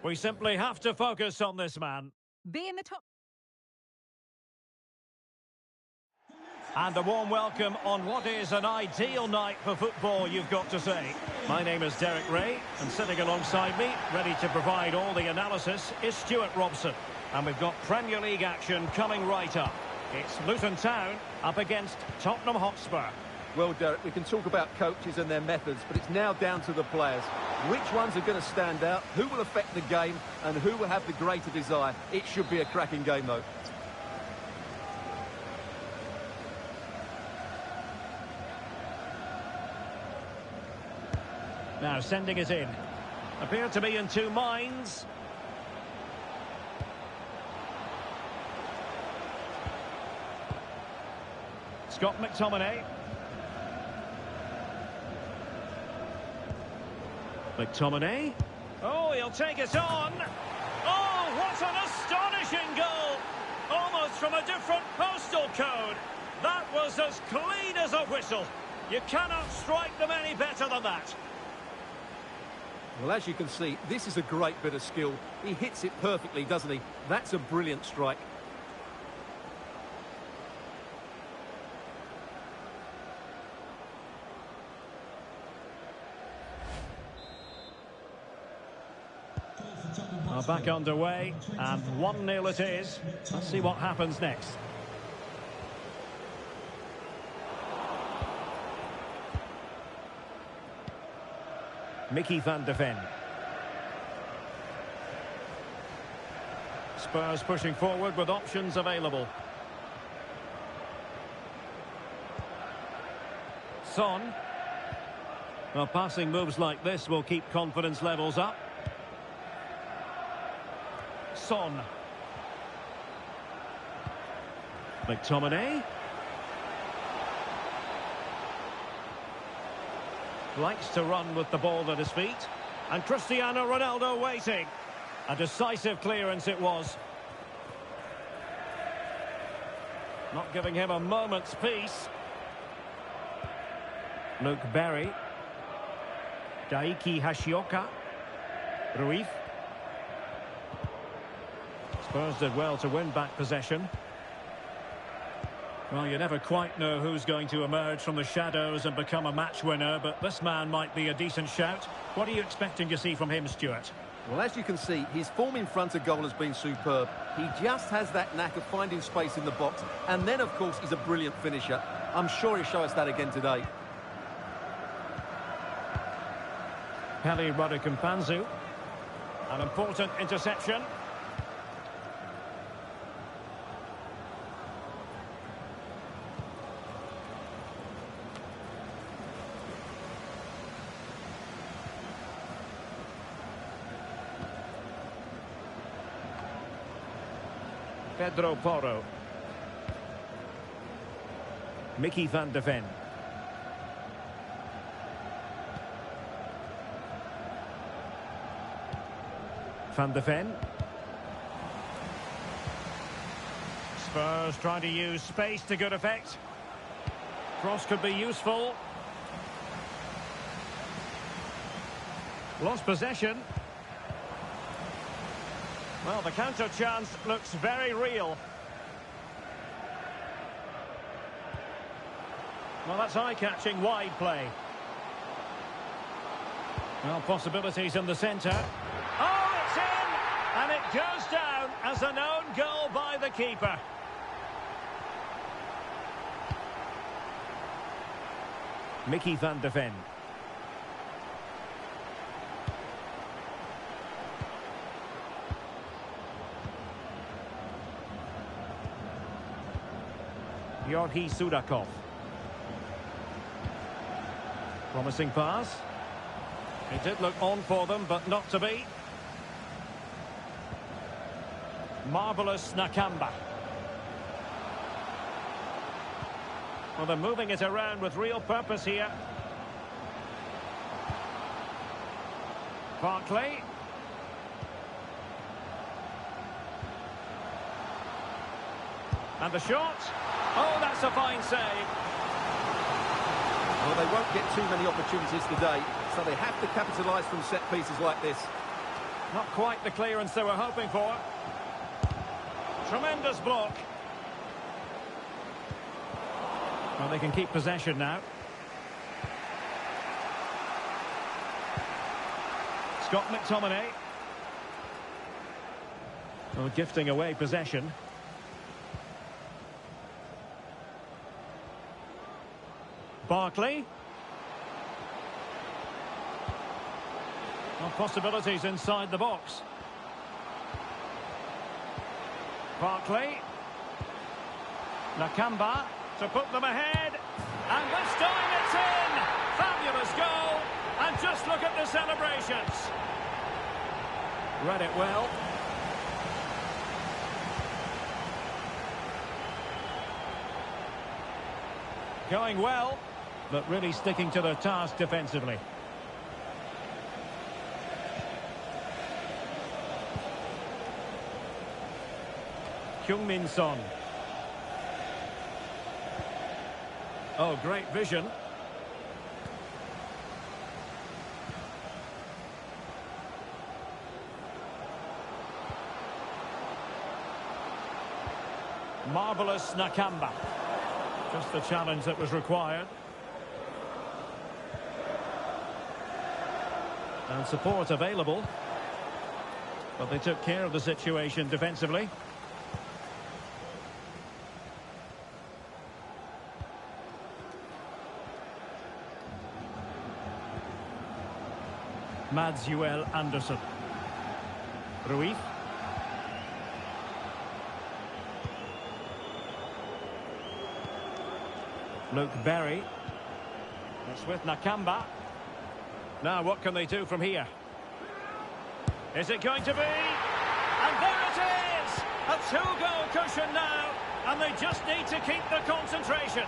We simply have to focus on this man. Be in the top. And a warm welcome on what is an ideal night for football, you've got to say. My name is Derek Ray, and sitting alongside me, ready to provide all the analysis, is Stuart Robson. And we've got Premier League action coming right up. It's Luton Town up against Tottenham Hotspur. Well, Derek, we can talk about coaches and their methods, but it's now down to the players. Which ones are going to stand out, who will affect the game, and who will have the greater desire? It should be a cracking game, though. Now sending it in. Appear to be in two minds. Scott McTominay. McTominay. Oh, he'll take it on. Oh, what an astonishing goal. Almost from a different postal code. That was as clean as a whistle. You cannot strike them any better than that. Well, as you can see, this is a great bit of skill. He hits it perfectly, doesn't he? That's a brilliant strike. Back underway, and 1-0 it is. Let's see what happens next. Mickey van de Ven. Spurs pushing forward with options available. Son. Well, passing moves like this will keep confidence levels up. Son. McTominay. Likes to run with the ball at his feet. And Cristiano Ronaldo waiting. A decisive clearance it was. Not giving him a moment's peace. Luke Berry. Daiki Hashioka. Ruiz. Spurs did well to win back possession. Well, you never quite know who's going to emerge from the shadows and become a match winner, but this man might be a decent shout. What are you expecting to see from him, Stuart? Well, as you can see, his form in front of goal has been superb. He just has that knack of finding space in the box, and then, of course, he's a brilliant finisher. I'm sure he'll show us that again today. Pelly Rodikampanzu. An important interception. Pedro Porro. Mickey van de Ven. Van de Ven. Spurs trying to use space to good effect. Cross could be useful. Lost possession. Well, the counter chance looks very real. Well, that's eye-catching wide play. Well, possibilities in the centre. Oh, it's in! And it goes down as an own goal by the keeper. Mickey van de Ven. Georgi Sudakov. Promising pass. It did look on for them, but not to be. Marvellous Nakamba. Well, they're moving it around with real purpose here. Barkley. And the shot. Oh, that's a fine save. Well, they won't get too many opportunities today, so they have to capitalise from set pieces like this. Not quite the clearance they were hoping for. Tremendous block. Well, they can keep possession now. Scott McTominay. Oh, gifting away possession. Barkley. Well, possibilities inside the box. Barkley. Nakamba to put them ahead. And this time it's in! Fabulous goal! And just look at the celebrations. Read it well. Going well, but really sticking to their task defensively. Heung-min Son. Oh, great vision. Marvellous Nakamba. Just the challenge that was required. And support available. But they took care of the situation defensively. Mads-Joel Andersen. Ruiz. Luke Berry. It's with Nakamba. Now what can they do from here? Is it going to be? And there it is! A two-goal cushion now. And they just need to keep the concentration.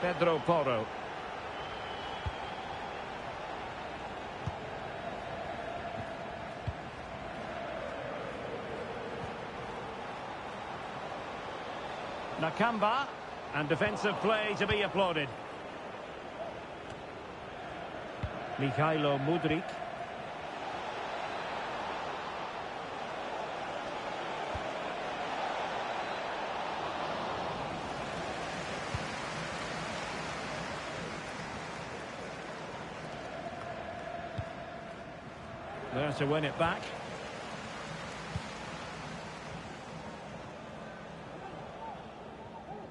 Pedro Porro. Nakamba, and defensive play to be applauded. Mikhailo Mudryk. There to win it back.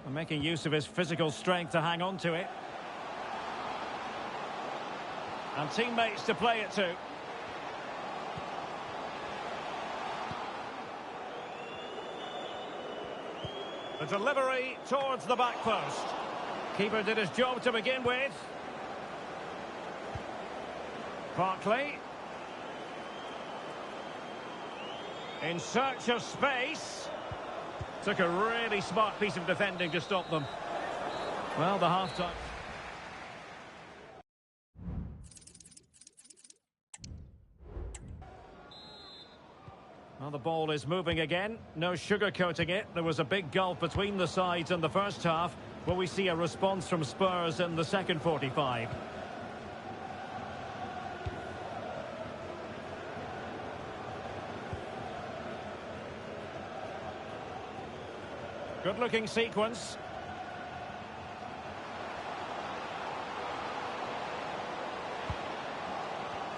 Making use of his physical strength to hang on to it. And teammates to play it to. The delivery towards the back post. Keeper did his job to begin with. Barkley. In search of space. Took a really smart piece of defending to stop them. Well, the half-time. Well, the ball is moving again. No sugarcoating it. There was a big gulf between the sides in the first half. Will we see a response from Spurs in the second 45? Good-looking sequence.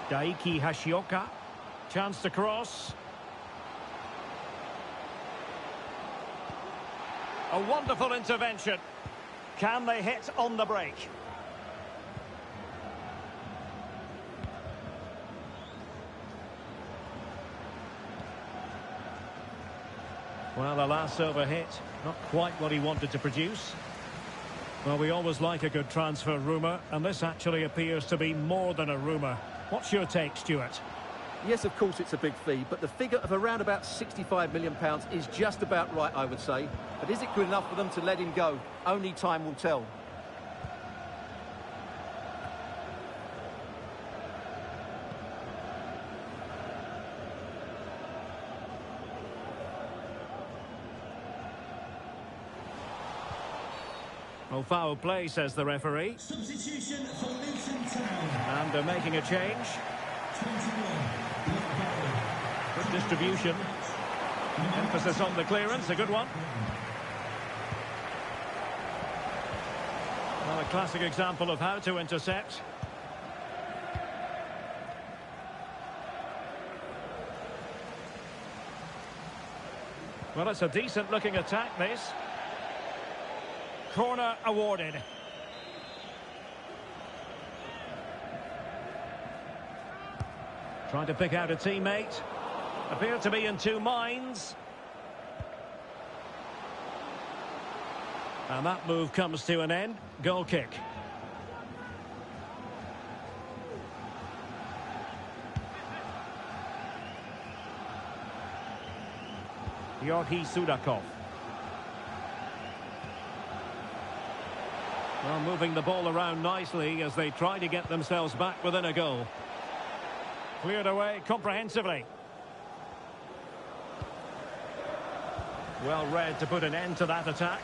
Daiki Hashioka. Chance to cross. A wonderful intervention. Can they hit on the break? Well, the last over hit, not quite what he wanted to produce. Well, we always like a good transfer rumour, and this actually appears to be more than a rumour. What's your take, Stuart? Yes, of course it's a big fee, but the figure of around about £65 million is just about right, I would say. But is it good enough for them to let him go? Only time will tell. Well, foul play, says the referee. Substitution for Luton Town. And And they're making a change. Good distribution. Emphasis on the clearance, a good one. Well, a classic example of how to intercept. Well, it's a decent-looking attack, this. Corner awarded. Trying to pick out a teammate. Appear to be in two minds. And that move comes to an end. Goal kick. Georgi Sudakov. Well, moving the ball around nicely as they try to get themselves back within a goal. Cleared away comprehensively. Well read to put an end to that attack.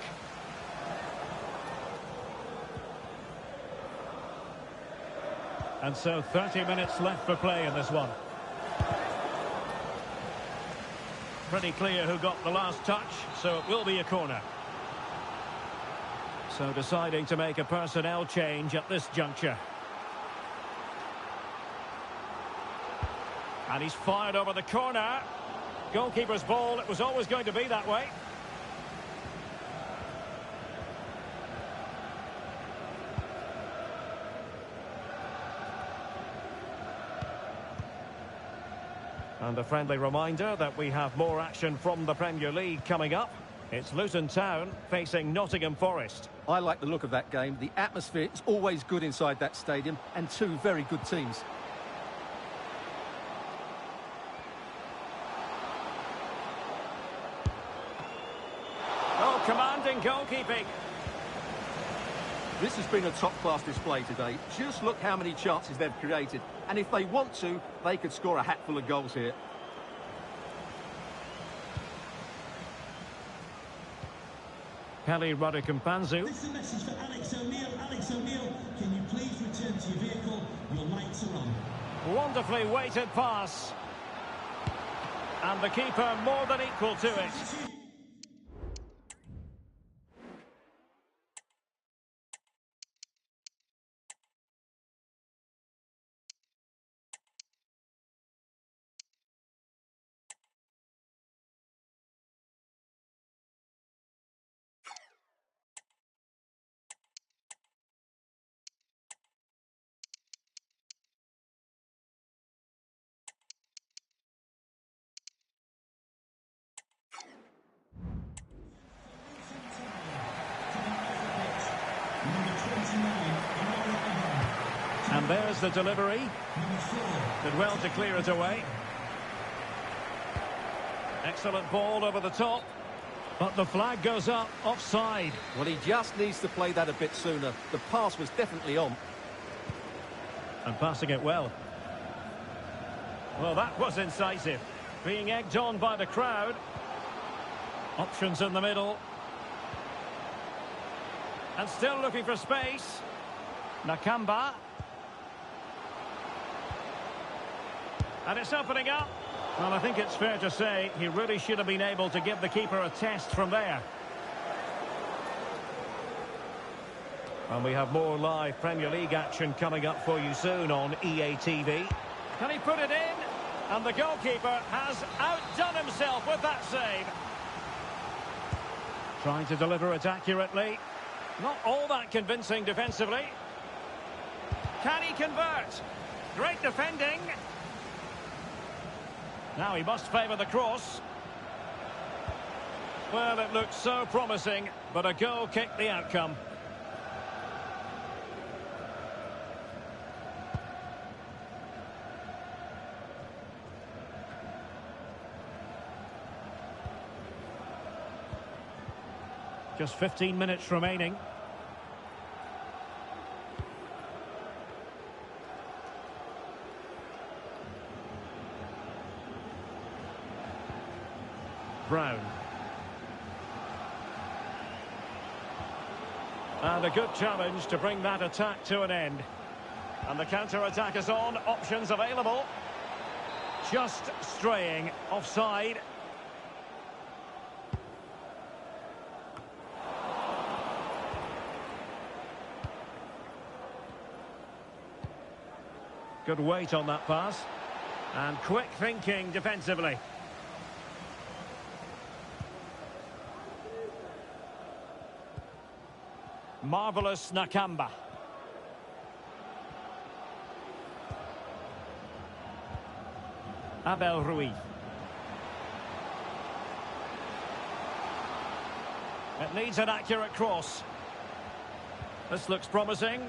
And so 30 minutes left for play in this one. Pretty clear who got the last touch, so it will be a corner. So deciding to make a personnel change at this juncture. And he's fired over the corner. Goalkeeper's ball, it was always going to be that way. And a friendly reminder that we have more action from the Premier League coming up. It's Luton Town facing Nottingham Forest. I like the look of that game. The atmosphere is always good inside that stadium, and two very good teams. Oh, commanding goalkeeping. This has been a top-class display today. Just look how many chances they've created. And if they want to, they could score a hatful of goals here. Kelly Rodikampanzu. This is a message for Alex O'Neill. Alex O'Neill, can you please return to your vehicle? Your lights are on. Wonderfully weighted pass. And the keeper more than equal to it. And there's the delivery. Did well to clear it away. Excellent ball over the top. But the flag goes up, offside. Well, he just needs to play that a bit sooner. The pass was definitely on. And passing it well. Well, that was incisive. Being egged on by the crowd. Options in the middle. And still looking for space. Nakamba. And it's opening up. Well, I think it's fair to say he really should have been able to give the keeper a test from there. And we have more live Premier League action coming up for you soon on EA TV. Can he put it in? And the goalkeeper has outdone himself with that save. Trying to deliver it accurately. Not all that convincing defensively. Can he convert? Great defending. Now he must favour the cross. Well, it looked so promising, but a goal kicked the outcome. Just 15 minutes remaining. Brown. And a good challenge to bring that attack to an end. And the counter-attack is on, options available. Just straying offside. Good weight on that pass. And quick thinking defensively. Marvellous Nakamba. Abel Ruiz. It needs an accurate cross. This looks promising.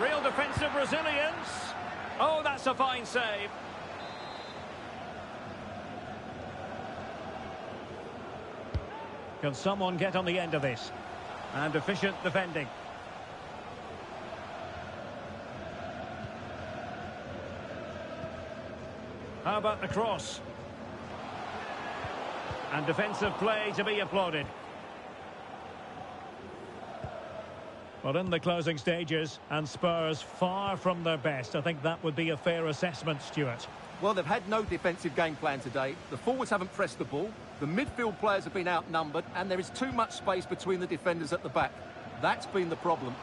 Real defensive resilience. Oh, that's a fine save. Can someone get on the end of this? And efficient defending. How about the cross? And defensive play to be applauded. Well, in the closing stages, and Spurs far from their best. I think that would be a fair assessment, Stuart. Well, they've had no defensive game plan today. The forwards haven't pressed the ball. The midfield players have been outnumbered, and there is too much space between the defenders at the back. That's been the problem.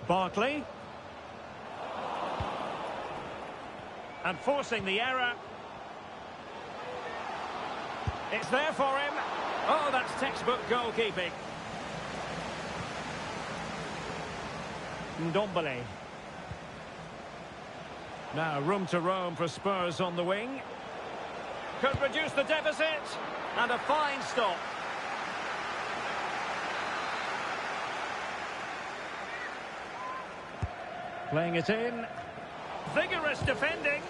Barkley. And forcing the error. It's there for him. Oh, that's textbook goalkeeping. Ndombele. Now, room to roam for Spurs on the wing. Could reduce the deficit. And a fine stop. Playing it in. Vigorous defending.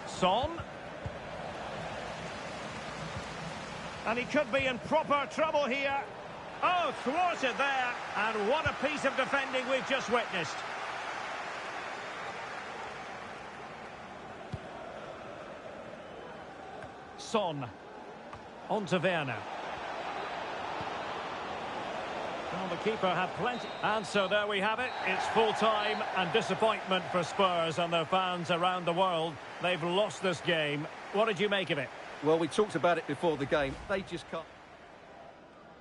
Son. And he could be in proper trouble here. Oh, thwarted there. And what a piece of defending we've just witnessed. Son. On to Werner. Well, the keeper had plenty. And so there we have it. It's full-time and disappointment for Spurs and their fans around the world. They've lost this game. What did you make of it? Well, we talked about it before the game. They just can't.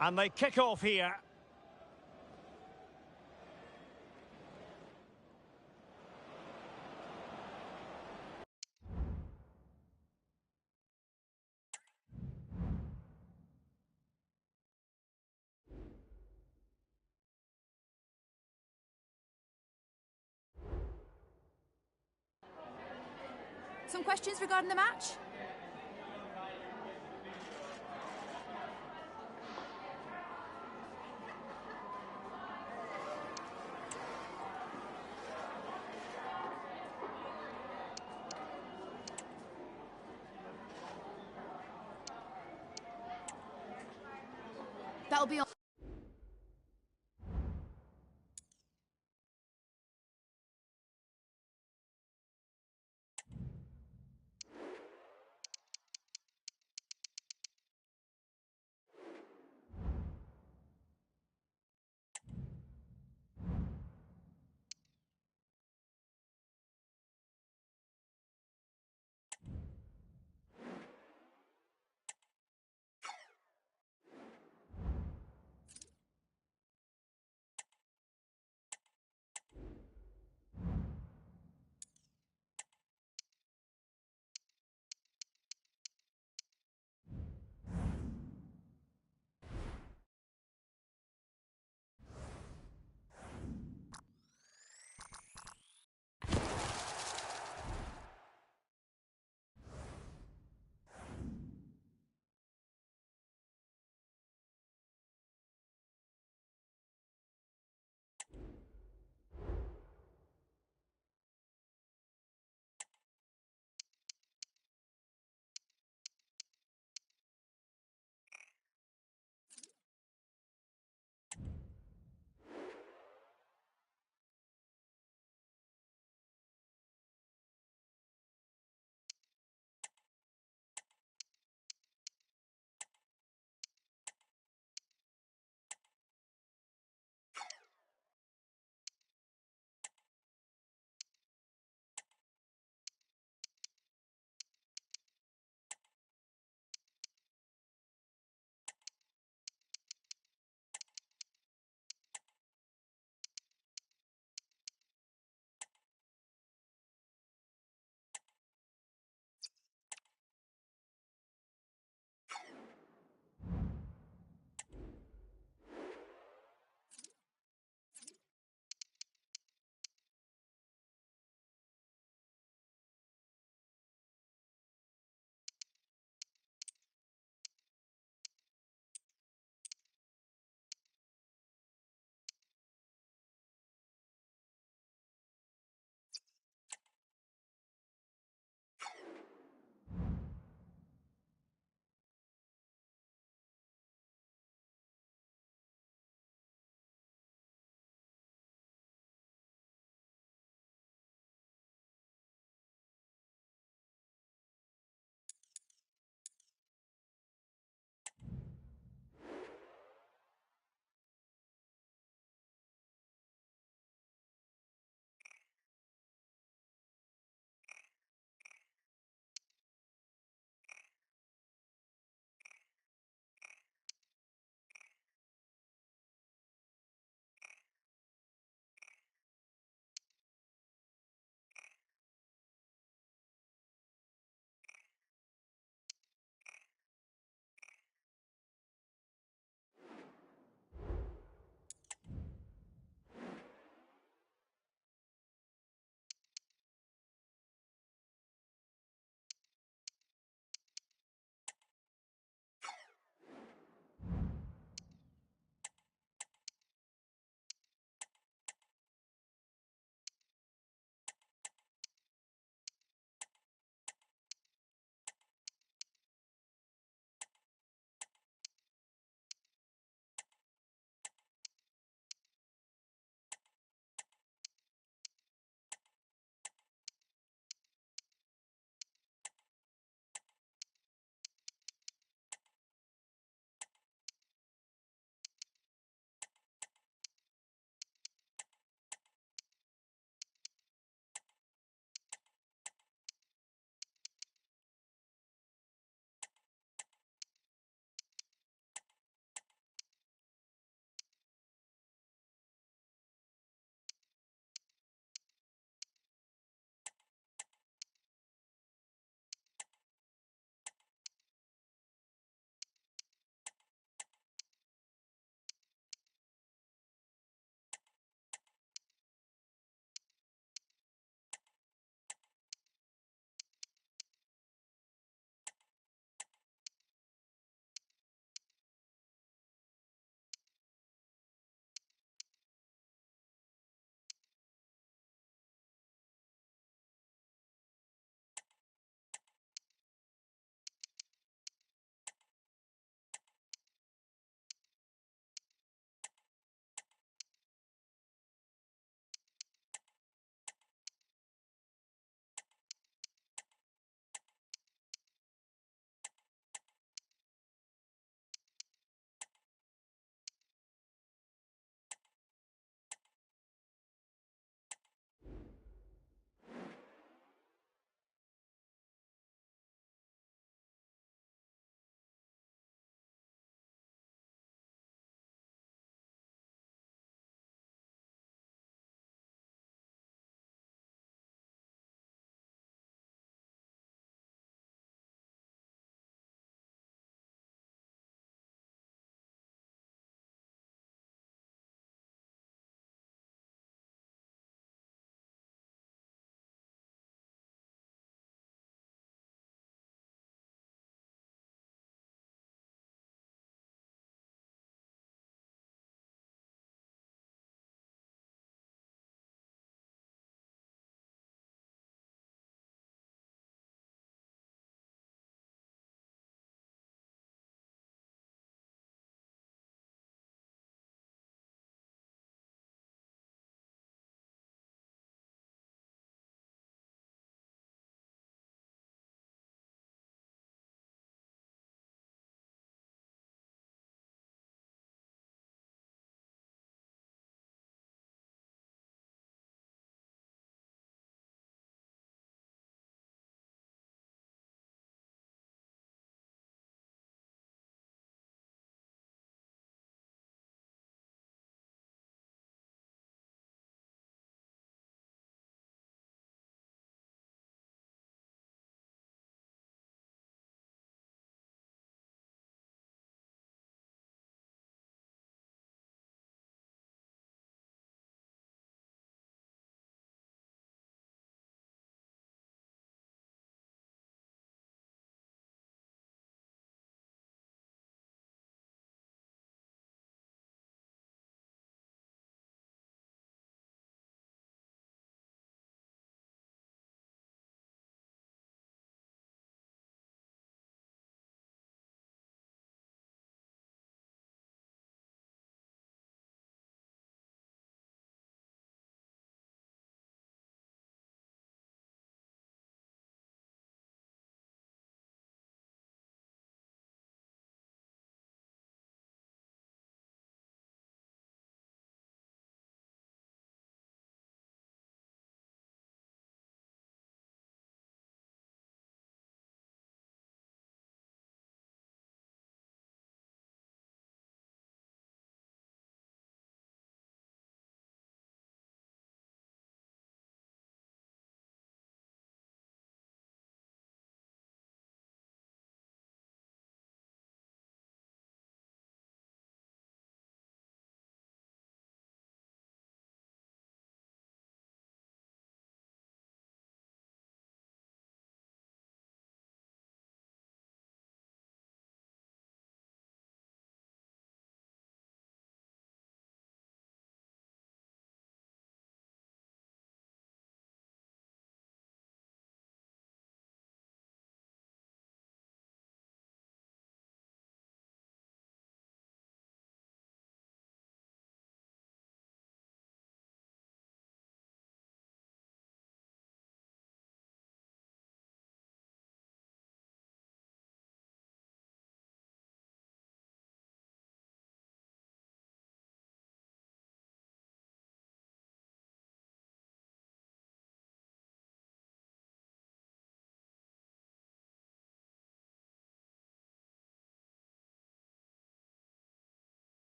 And they kick off here. Some questions regarding the match? That'll be on.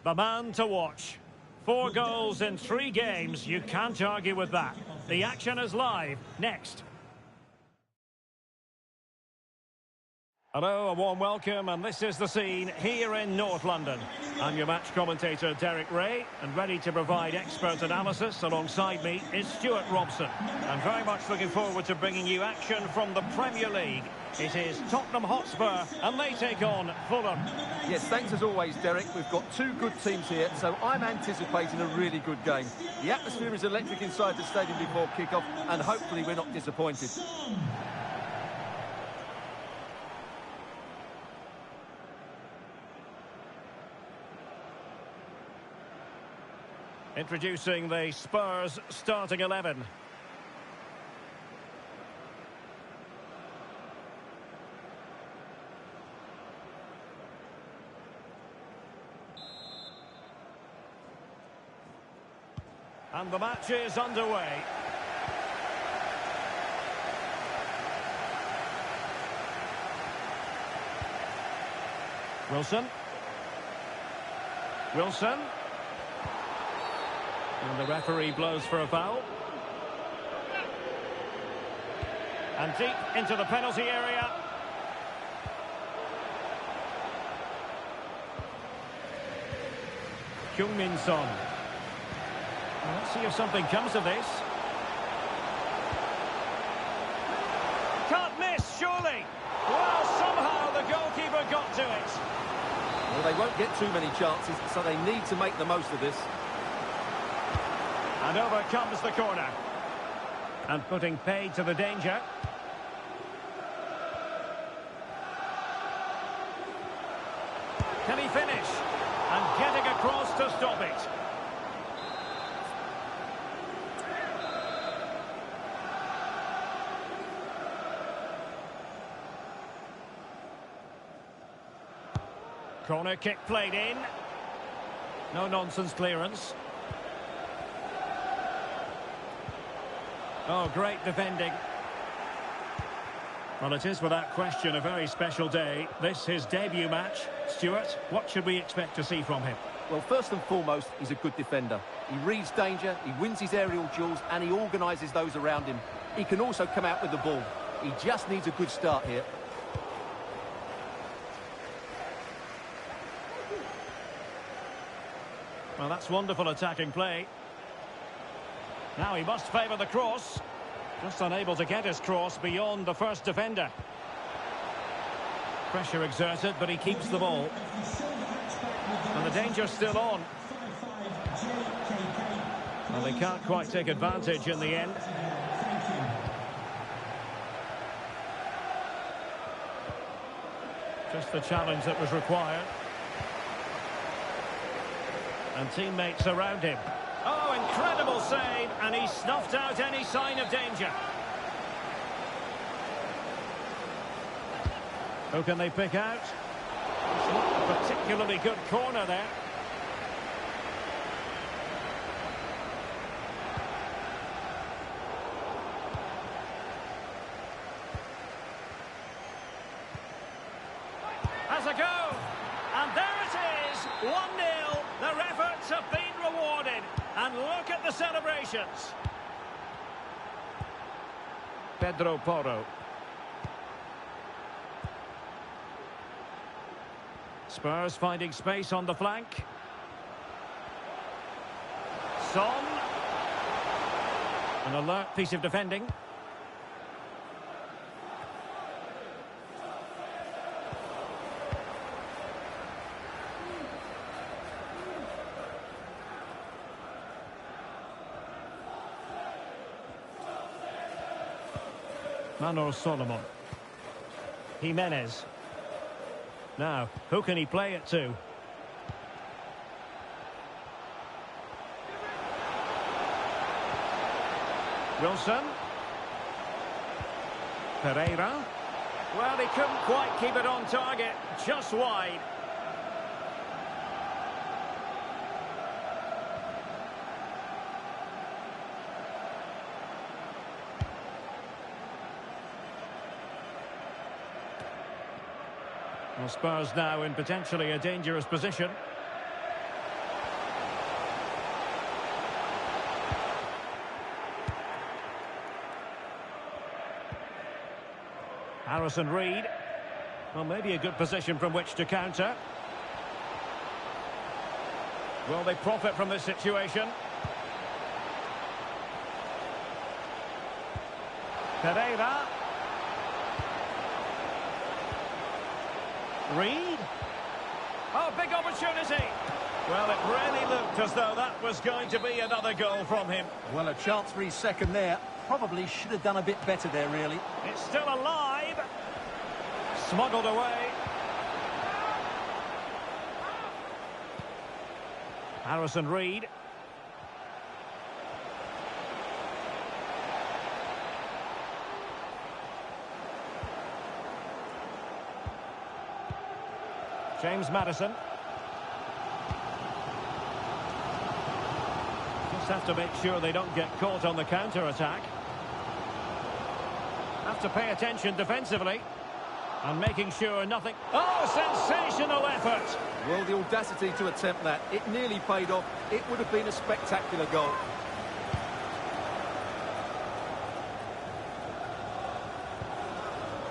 The man to watch. 4 goals in 3 games, you can't argue with that. The action is live. Next. Hello, a warm welcome, and this is the scene here in North London. I'm your match commentator, Derek Ray, and ready to provide expert analysis alongside me is Stuart Robson. I'm very much looking forward to bringing you action from the Premier League. It is Tottenham Hotspur, and they take on Fulham. Yes, thanks as always, Derek. We've got 2 good teams here, so I'm anticipating a really good game. The atmosphere is electric inside the stadium before kick-off, and hopefully we're not disappointed. Introducing the Spurs starting 11. And the match is underway. Wilson. And the referee blows for a foul. And deep into the penalty area. Heung-min Son. Let's see if something comes of this. Can't miss, surely. Well, somehow the goalkeeper got to it. Well, they won't get too many chances, so they need to make the most of this. And over comes the corner. And putting paid to the danger. Can he finish? And getting across to stop it. Corner kick played in. No nonsense clearance. Oh, great defending. Well, it is without question a very special day. This his debut match. Stuart, what should we expect to see from him? Well, first and foremost, he's a good defender. He reads danger, he wins his aerial duels, and he organises those around him. He can also come out with the ball. He just needs a good start here. Well, that's wonderful attacking play. Now he must favour the cross. Just unable to get his cross beyond the first defender. Pressure exerted, but he keeps the ball. And the danger's still on. And they can't quite take advantage in the end. Just the challenge that was required. And teammates around him. Oh, incredible save, and he snuffed out any sign of danger. Who can they pick out? It's not a particularly good corner there. Has a go, and there it is, 1-0. Their efforts have been rewarded. And look at the celebrations. Pedro Porro. Spurs finding space on the flank. Son. An alert piece of defending. Manor Solomon. Jimenez. Now, who can he play it to? Wilson. Pereira. Well, he couldn't quite keep it on target, just wide. Well, Spurs now in potentially a dangerous position. Harrison Reed. Well, maybe a good position from which to counter. Will they profit from this situation? Pereira. Reed. Oh, big opportunity. Well, it really looked as though that was going to be another goal from him. Well, a chance for his second there. Probably should have done a bit better there, really. It's still alive. Smuggled away. Harrison Reed. James Maddison. Just have to make sure they don't get caught on the counter-attack. Have to pay attention defensively. And making sure nothing... Oh, sensational effort! Well, the audacity to attempt that. It nearly paid off. It would have been a spectacular goal.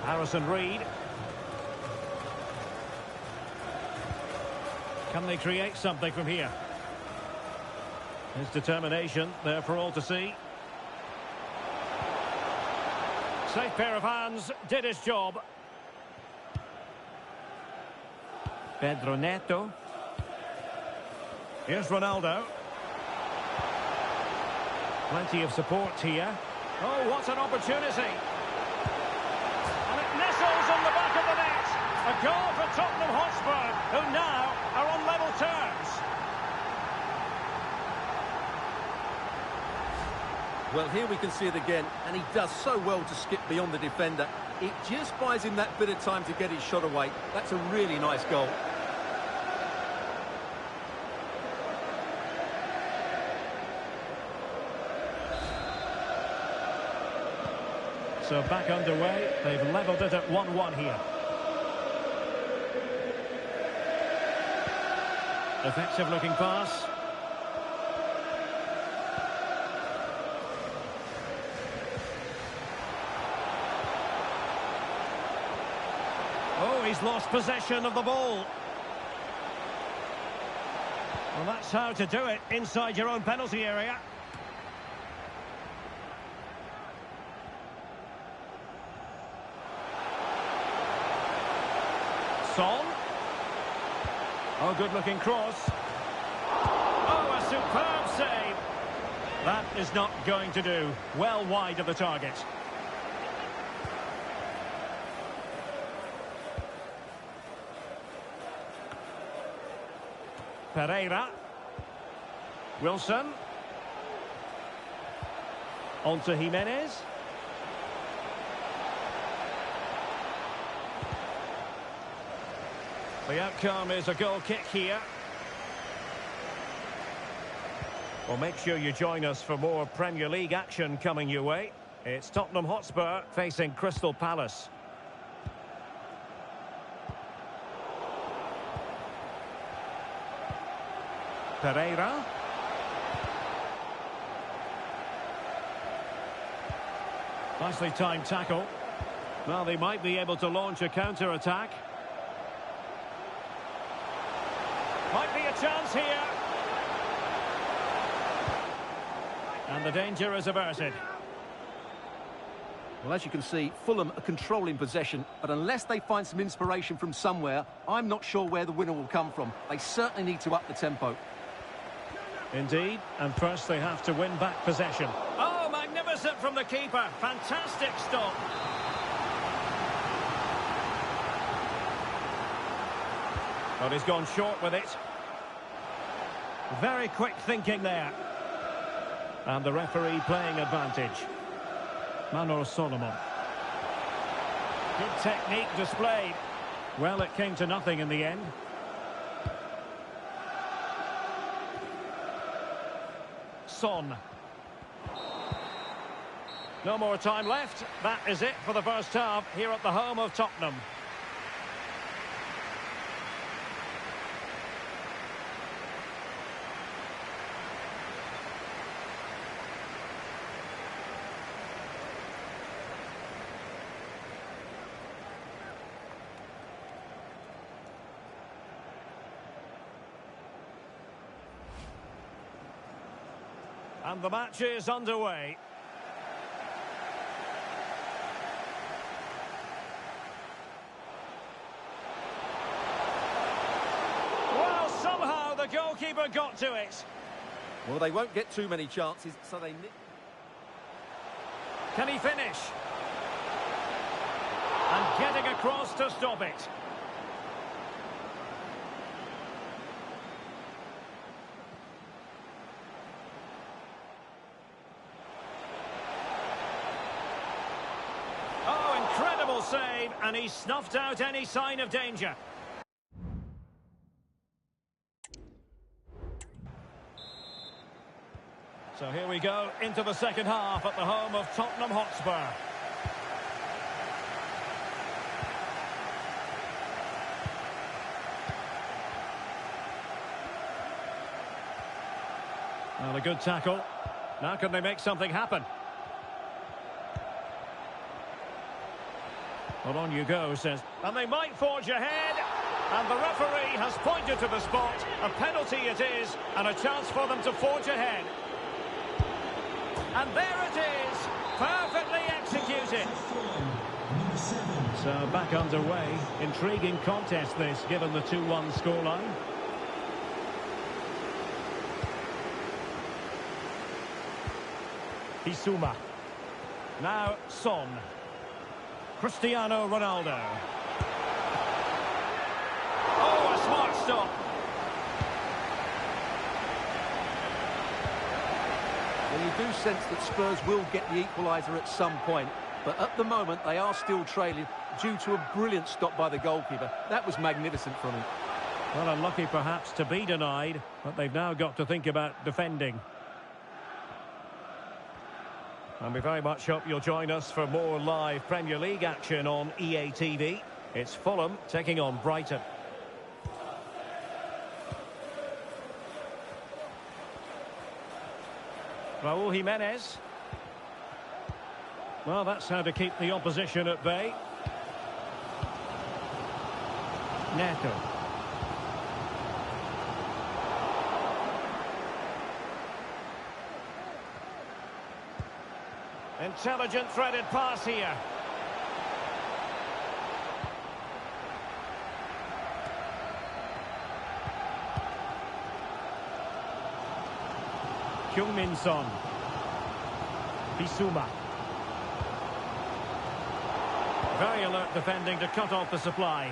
Harrison Reed. Can they create something from here? His determination there for all to see. Safe pair of hands, did his job. Pedro Neto. Here's Ronaldo. Plenty of support here. Oh, what an opportunity. And it nestles on the back of the net. A goal for Tottenham Hotspur, who now are on level terms. Well, here we can see it again, and he does so well to skip beyond the defender. It just buys him that bit of time to get his shot away. That's a really nice goal. So back underway. They've levelled it at 1-1 here. Effective looking pass. Oh, he's lost possession of the ball. Well, that's how to do it inside your own penalty area. Son. Oh, good-looking cross. Oh, a superb save. That is not going to do. Well wide of the target. Pereira. Wilson. On to Jimenez. The outcome is a goal kick here. Well, make sure you join us for more Premier League action coming your way. It's Tottenham Hotspur facing Crystal Palace. Pereira. Nicely timed tackle. Well, they might be able to launch a counter-attack. Might be a chance here. And the danger is averted. Well, as you can see, Fulham are controlling possession, but unless they find some inspiration from somewhere, I'm not sure where the winner will come from. They certainly need to up the tempo. Indeed, and first they have to win back possession. Oh, magnificent from the keeper. Fantastic stop. But he's gone short with it. Very quick thinking there. And the referee playing advantage. Manor Solomon. Good technique displayed. Well, it came to nothing in the end. Son. No more time left. That is it for the first half here at the home of Tottenham. And the match is underway. Well, somehow the goalkeeper got to it. Well, they won't get too many chances, so they... Can he finish? And getting across to stop it. Oh, incredible save, and he snuffed out any sign of danger. So here we go into the second half at the home of Tottenham Hotspur. Well, a good tackle. Now can they make something happen? Well, on you go, says. And they might forge ahead. And the referee has pointed to the spot. A penalty it is, and a chance for them to forge ahead. And there it is, perfectly executed. So back underway. Intriguing contest this, given the 2-1 scoreline. Bissouma. Now Son. Cristiano Ronaldo. Oh, a smart stop. Well, you do sense that Spurs will get the equaliser at some point, but at the moment they are still trailing due to a brilliant stop by the goalkeeper. That was magnificent from him. Well, unlucky perhaps to be denied, but they've now got to think about defending. And we very much hope you'll join us for more live Premier League action on EA TV. It's Fulham taking on Brighton. Raúl Jimenez. Well, that's how to keep the opposition at bay. Neto. Intelligent threaded pass here. Heung-min Son. Bissouma. Very alert defending to cut off the supply.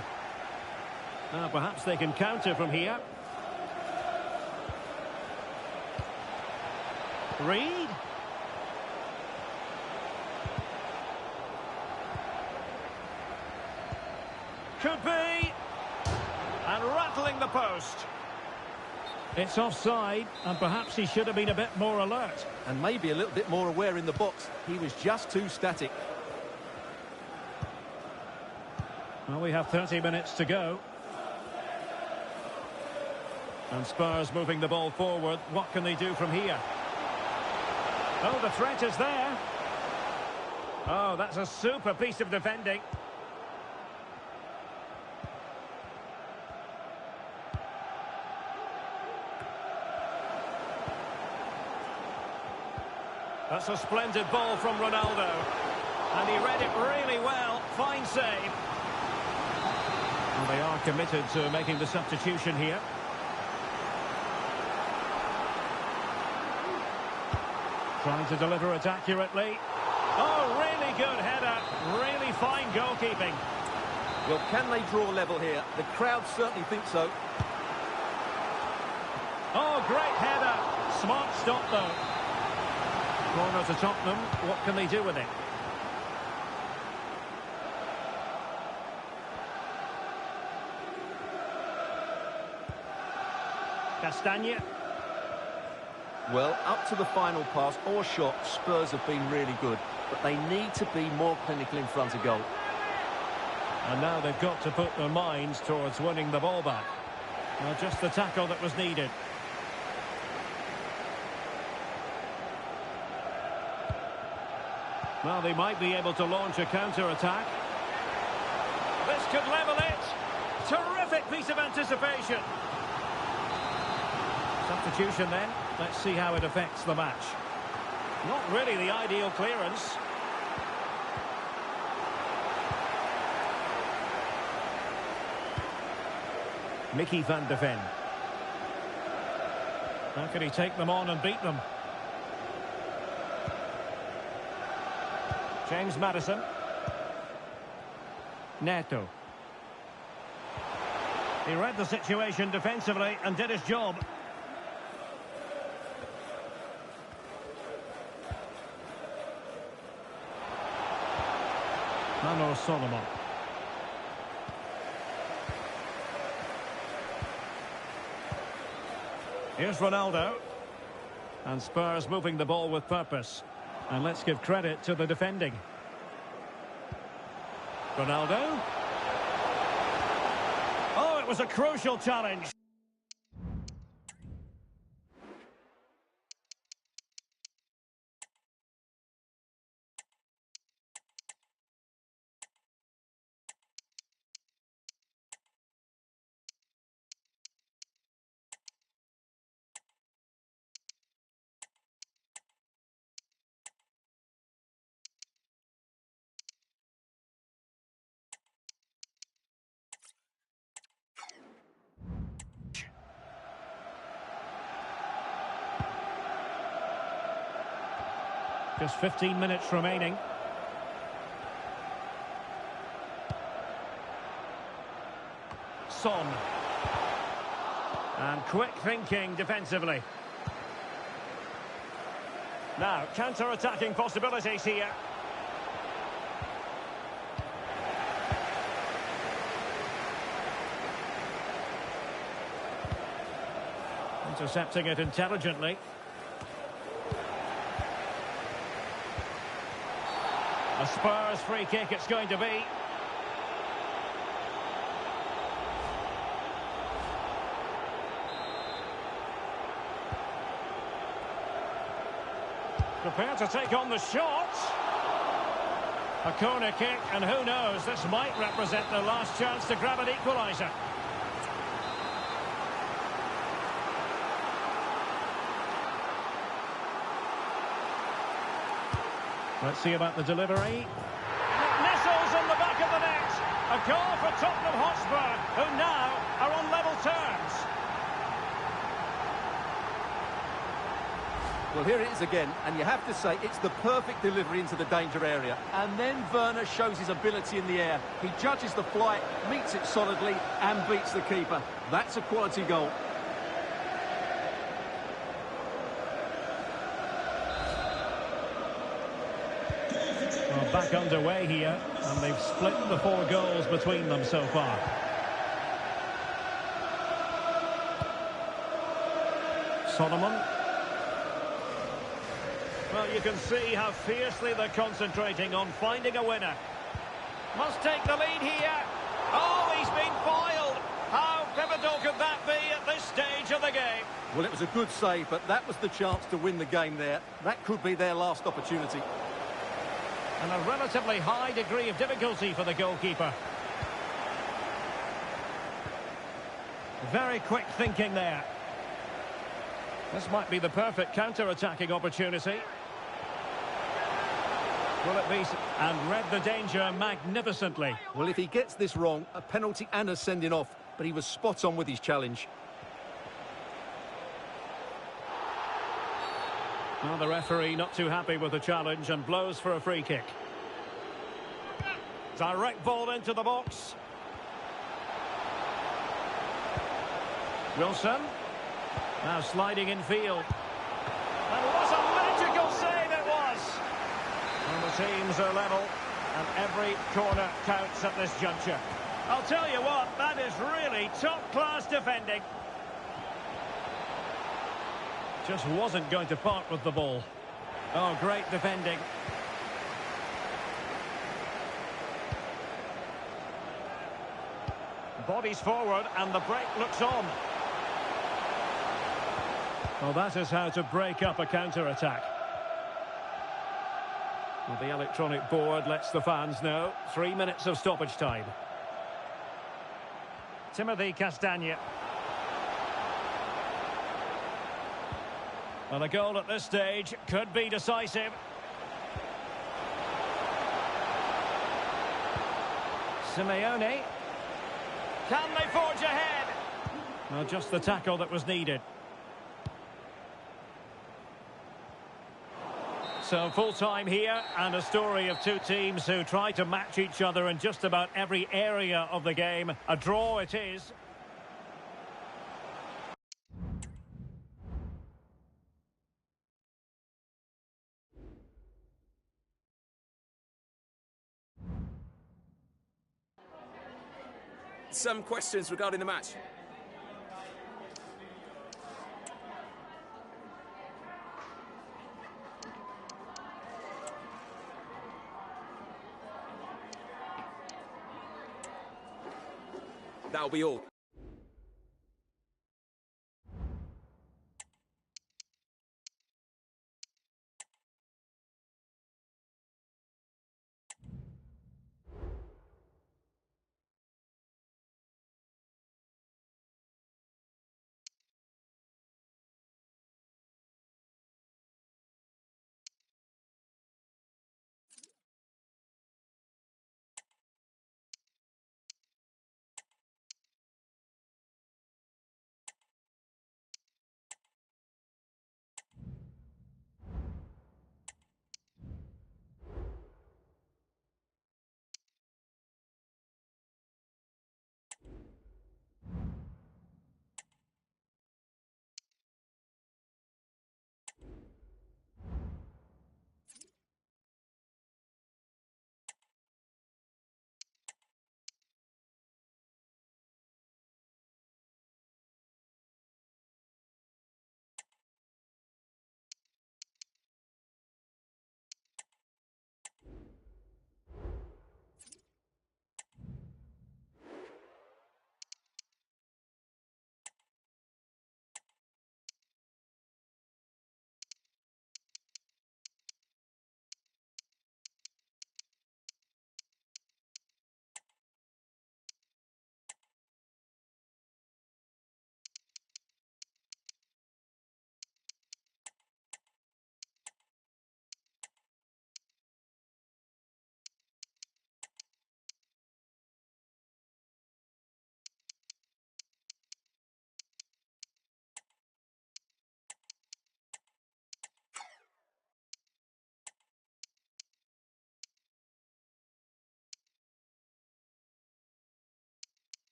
Now perhaps they can counter from here. Reed. Could be. And rattling the post. It's offside, and perhaps he should have been a bit more alert. And maybe a little bit more aware in the box. He was just too static. Well, we have 30 minutes to go. And Spurs moving the ball forward. What can they do from here? Oh, the threat is there. Oh, that's a super piece of defending. That's a splendid ball from Ronaldo. And he read it really well. Fine save. And they are committed to making the substitution here. Trying to deliver it accurately. Oh, really good header. Really fine goalkeeping. Well, can they draw level here? The crowd certainly think so. Oh, great header. Smart stop, though. Corner to Tottenham. What can they do with it? Castagne. Well, up to the final pass or shot, Spurs have been really good, but they need to be more clinical in front of goal. And now they've got to put their minds towards winning the ball back. Well, just the tackle that was needed. Well, they might be able to launch a counter-attack. This could level it. Terrific piece of anticipation. Substitution then. Let's see how it affects the match. Not really the ideal clearance. Mickey van de Ven. How can he take them on and beat them? James Maddison. Neto. He read the situation defensively and did his job. Mano Solomon. Here's Ronaldo. And Spurs moving the ball with purpose. And let's give credit to the defending. Ronaldo. Oh, it was a crucial challenge. Just 15 minutes remaining. Son. And quick thinking defensively. Now, counter-attacking possibilities here. Intercepting it intelligently. A Spurs free kick it's going to be. Prepared to take on the shot. A corner kick, and who knows, this might represent the last chance to grab an equaliser. Let's see about the delivery. And it nestles on the back of the net. A goal for Tottenham Hotspur, who now are on level terms. Well, here it is again, and you have to say it's the perfect delivery into the danger area. And then Werner shows his ability in the air. He judges the flight, meets it solidly, and beats the keeper. That's a quality goal. Well, back underway here, and they've split the 4 goals between them so far. Solomon. Well, you can see how fiercely they're concentrating on finding a winner. Must take the lead here. Oh, he's been foiled. How pivotal could that be at this stage of the game? Well, it was a good save, but that was the chance to win the game there. That could be their last opportunity. And a relatively high degree of difficulty for the goalkeeper. Very quick thinking there. This might be the perfect counter-attacking opportunity. Will it be? And read the danger magnificently. Well, if he gets this wrong, a penalty and a sending off, but he was spot on with his challenge. Well, the referee not too happy with the challenge and blows for a free kick. Direct ball into the box. Wilson. Now sliding in field. And what a magical save it was! And the teams are level, and every corner counts at this juncture. I'll tell you what, that is really top-class defending. Just wasn't going to part with the ball. Oh, great defending. Bodies forward, and the break looks on. Well, that is how to break up a counter-attack. Well, the electronic board lets the fans know. 3 minutes of stoppage time. Timothy Castagne. And a goal at this stage could be decisive. Simeone. Can they forge ahead? No, just the tackle that was needed. So full time here, and a story of two teams who try to match each other in just about every area of the game. A draw it is. Some questions regarding the match. That'll be all.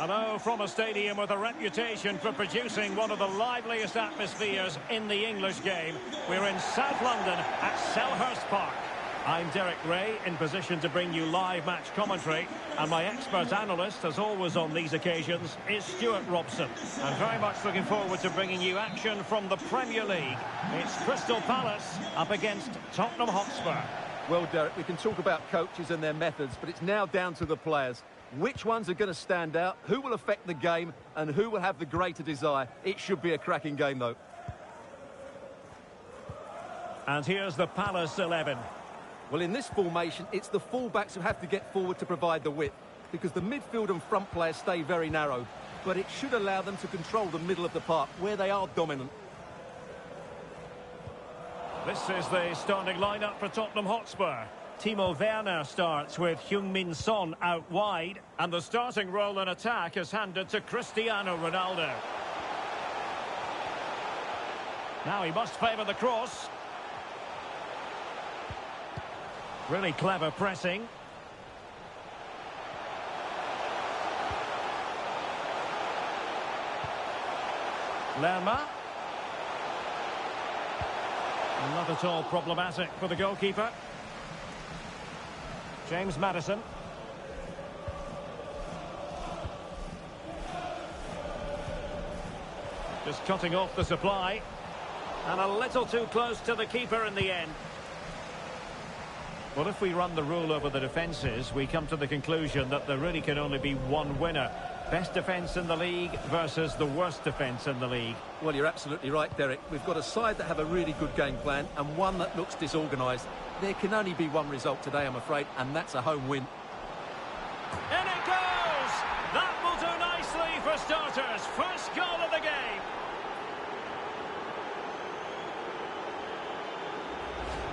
Hello from a stadium with a reputation for producing one of the liveliest atmospheres in the English game. We're in South London at Selhurst Park. I'm Derek Ray, in position to bring you live match commentary, and my expert analyst, as always on these occasions, is Stuart Robson. I'm very much looking forward to bringing you action from the Premier League. It's Crystal Palace up against Tottenham Hotspur. Well, Derek, we can talk about coaches and their methods, but it's now down to the players. Which ones are going to stand out, who will affect the game, and who will have the greater desire? It should be a cracking game, though. And here's the Palace 11. Well, in this formation, it's the full-backs who have to get forward to provide the width, because the midfield and front players stay very narrow. But it should allow them to control the middle of the park, where they are dominant. This is the starting lineup for Tottenham Hotspur. Timo Werner starts with Heung-min Son out wide. And the starting role in attack is handed to Cristiano Ronaldo. Now he must favour the cross. Really clever pressing. Lerma. Not at all problematic for the goalkeeper. James Maddison. Just cutting off the supply. And a little too close to the keeper in the end. Well, if we run the rule over the defences, we come to the conclusion that there really can only be one winner. Best defence in the league versus the worst defence in the league. Well, you're absolutely right, Derek. We've got a side that have a really good game plan and one that looks disorganised. There can only be one result today, I'm afraid, and that's a home win. In it goes! That will do nicely for starters. First goal of the game.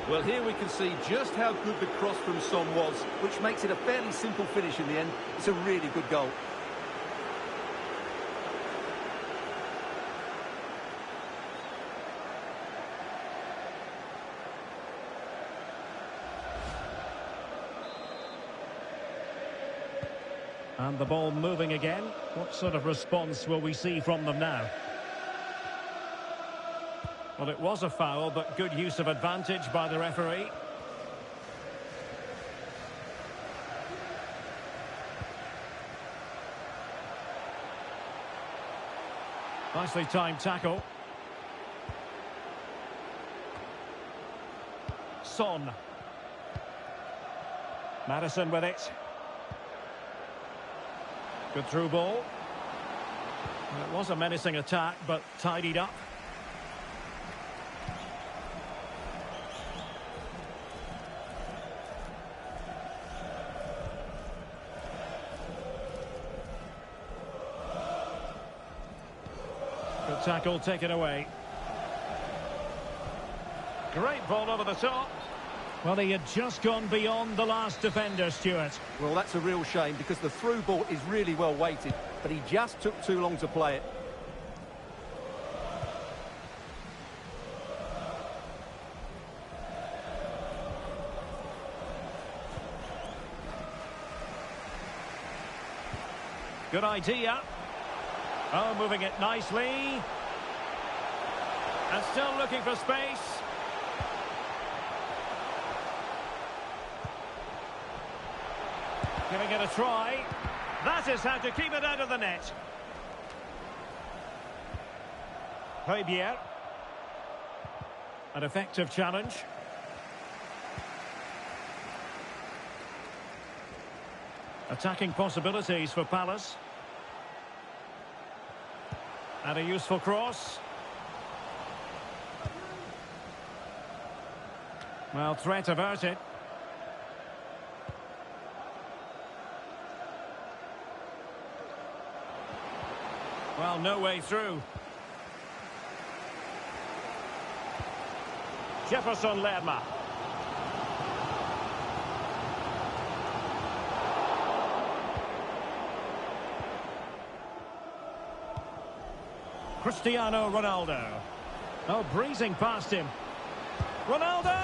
Well, here we can see just how good the cross from Son was, which makes it a fairly simple finish in the end. It's a really good goal. And the ball moving again. What sort of response will we see from them now? Well, it was a foul, but good use of advantage by the referee. Nicely timed tackle. Son. Maddison with it. Good through ball. It was a menacing attack, but tidied up. Good tackle taken away. Great ball over the top. Well, he had just gone beyond the last defender, Stuart. Well, that's a real shame because the through ball is really well weighted, but he just took too long to play it. Good idea. Oh, moving it nicely. And still looking for space. Giving it a try. That is how to keep it out of the net. Højbjerg. An effective challenge. Attacking possibilities for Palace. And a useful cross. Well, threat averted. Well, no way through. Jefferson Lerma. Cristiano Ronaldo. Oh, breezing past him. Ronaldo!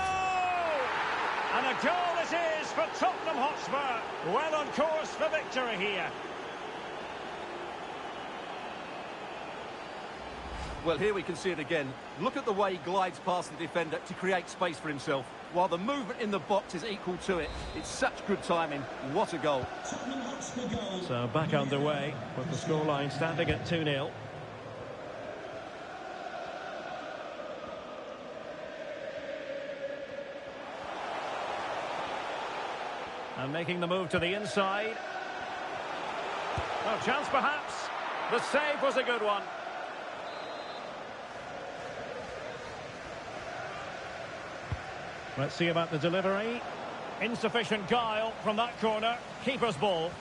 And a goal it is for Tottenham Hotspur. Well on course for victory here. Well, here we can see it again. Look at the way he glides past the defender to create space for himself, while the movement in the box is equal to it. It's such good timing. What a goal. So back underway with the scoreline standing at 2-0. And making the move to the inside. Oh, chance perhaps. The save was a good one. Let's see about the delivery. Insufficient guile from that corner. Keeper's ball.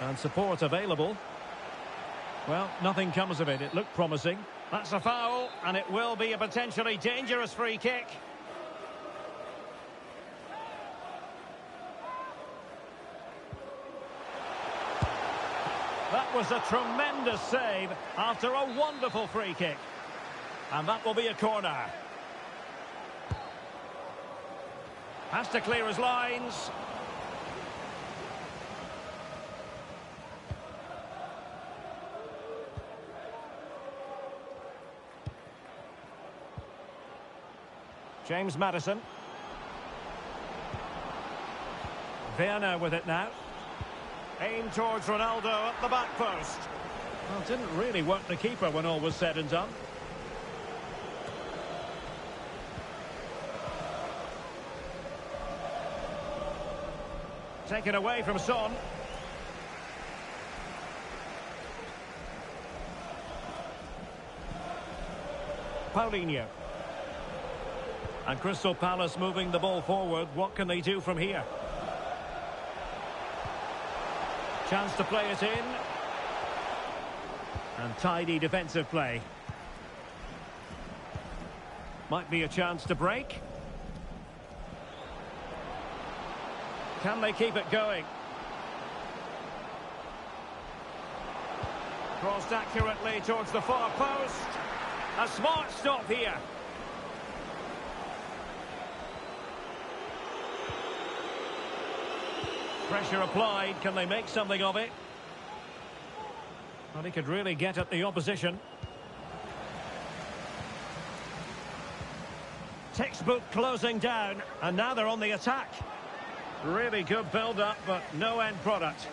And support available. Well, nothing comes of it. It looked promising. That's a foul, and it will be a potentially dangerous free kick. That was a tremendous save after a wonderful free kick. And that will be a corner. Has to clear his lines. James Maddison. Werner with it now. Aim towards Ronaldo at the back post. Well, didn't really work the keeper when all was said and done. Taken away from Son. Paulinho. And Crystal Palace moving the ball forward. What can they do from here? Chance to play it in. And tidy defensive play. Might be a chance to break. Can they keep it going? Crossed accurately towards the far post. A smart stop here. Pressure applied. Can they make something of it? Well, he could really get at the opposition. Textbook closing down, and now they're on the attack. Really good build-up, but no end product.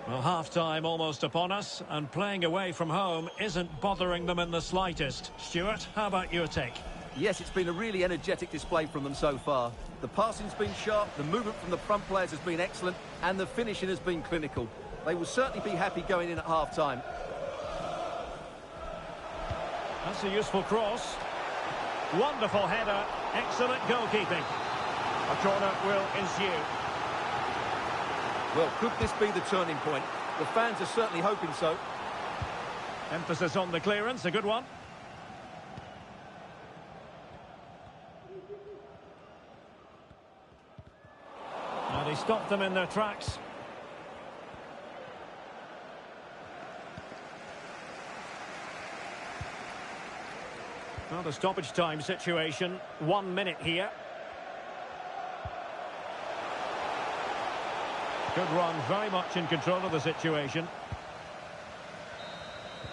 Well, half-time almost upon us, and playing away from home isn't bothering them in the slightest. Stuart, how about your take? Yes, it's been a really energetic display from them so far. The passing's been sharp, the movement from the front players has been excellent, and the finishing has been clinical. They will certainly be happy going in at half-time. That's a useful cross. Wonderful header. Excellent goalkeeping. A corner will ensue. Well, could this be the turning point? The fans are certainly hoping so. Emphasis on the clearance. A good one. And he stopped them in their tracks. Well, the stoppage time situation. 1 minute here. Good run, very much in control of the situation.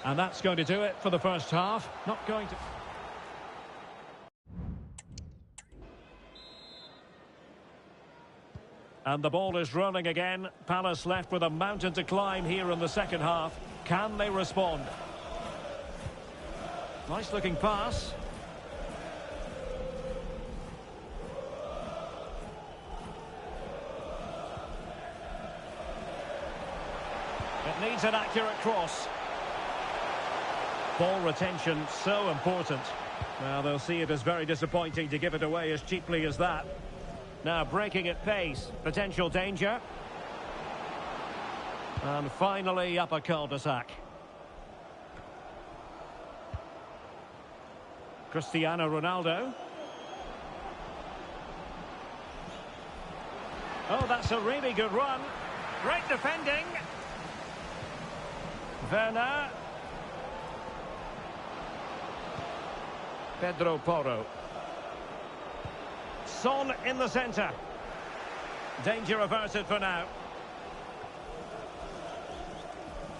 And that's going to do it for the first half. Not going to... And the ball is rolling again. Palace left with a mountain to climb here in the second half. Can they respond? Nice looking pass. It needs an accurate cross. Ball retention, so important. Well, they'll see it as very disappointing to give it away as cheaply as that. Now breaking at pace, potential danger. And finally up a cul-de-sac. Cristiano Ronaldo. Oh, that's a really good run. Great defending. Werner. Pedro Porro. Son in the centre. Danger averted for now.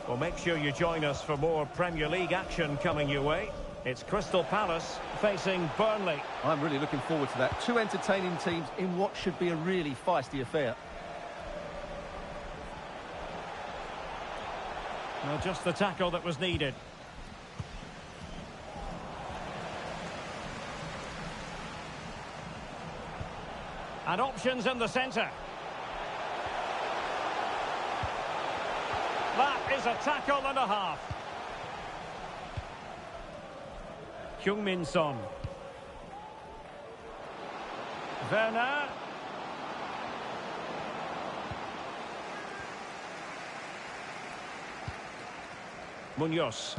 Well, make sure you join us for more Premier League action coming your way. It's Crystal Palace facing Burnley. I'm really looking forward to that. Two entertaining teams in what should be a really feisty affair. Well, just the tackle that was needed. And options in the centre. That is a tackle and a half. Heung-min Son. Werner. Munoz.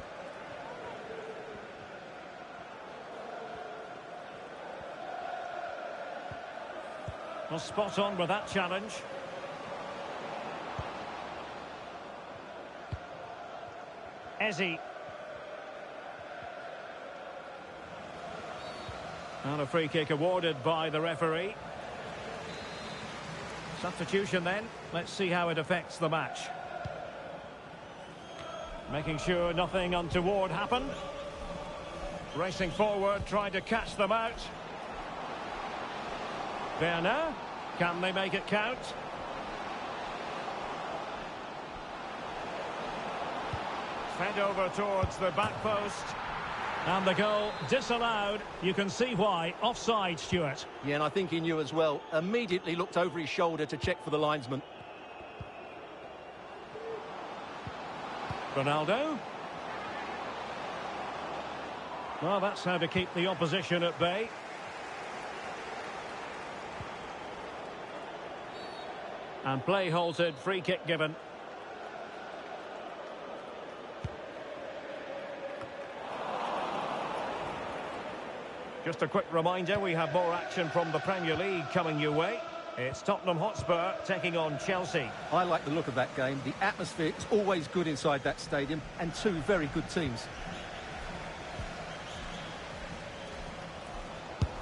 Well, spot on with that challenge. Ezzy. And a free kick awarded by the referee. Substitution then. Let's see how it affects the match. Making sure nothing untoward happened. Racing forward, trying to catch them out. Werner, can they make it count? Fed over towards the back post. And the goal disallowed. You can see why. Offside, Stuart. Yeah, and I think he knew as well. Immediately looked over his shoulder to check for the linesman. Ronaldo. Well, that's how to keep the opposition at bay. And play halted, free kick given. Just a quick reminder, we have more action from the Premier League coming your way. It's Tottenham Hotspur taking on Chelsea. I like the look of that game. The atmosphere is always good inside that stadium, and two very good teams.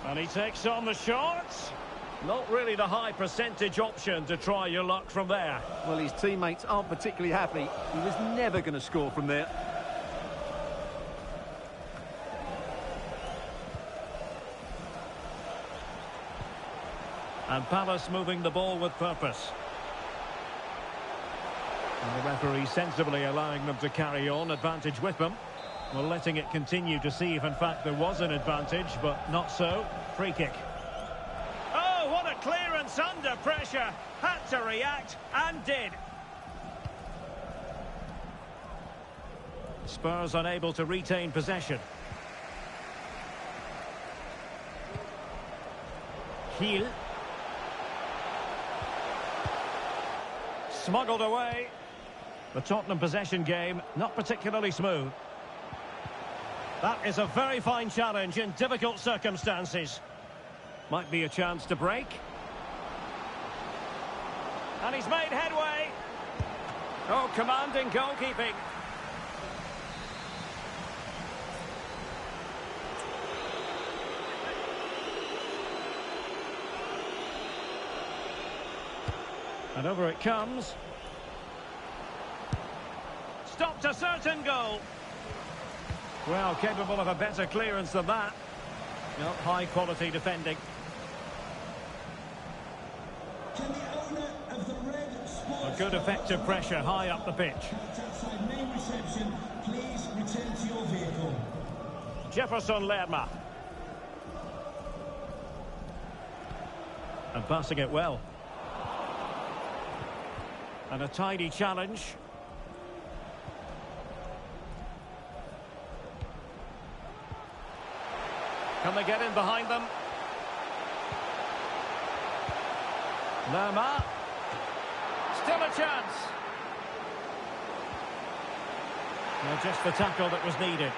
And he takes on the shot. Not really the high percentage option to try your luck from there. Well, his teammates aren't particularly happy. He was never going to score from there. And Palace moving the ball with purpose. And the referee sensibly allowing them to carry on, advantage with them. Well, letting it continue to see if in fact there was an advantage, but not so. Free kick. Oh, what a clearance under pressure. Had to react and did. Spurs unable to retain possession. Kiel. Smuggled away. The Tottenham possession game, not particularly smooth. That is a very fine challenge in difficult circumstances. Might be a chance to break. And he's made headway. Oh, commanding goalkeeping. And over it comes. Stopped a certain goal. Well, capable of a better clearance than that. Not high quality defending. Can the owner of the red sports A good effective pressure high up the pitch. outside main reception, please return to your vehicle. Jefferson Lerma. And passing it well. And a tidy challenge. Can they get in behind them? Lerma. Still a chance. Well, just the tackle that was needed.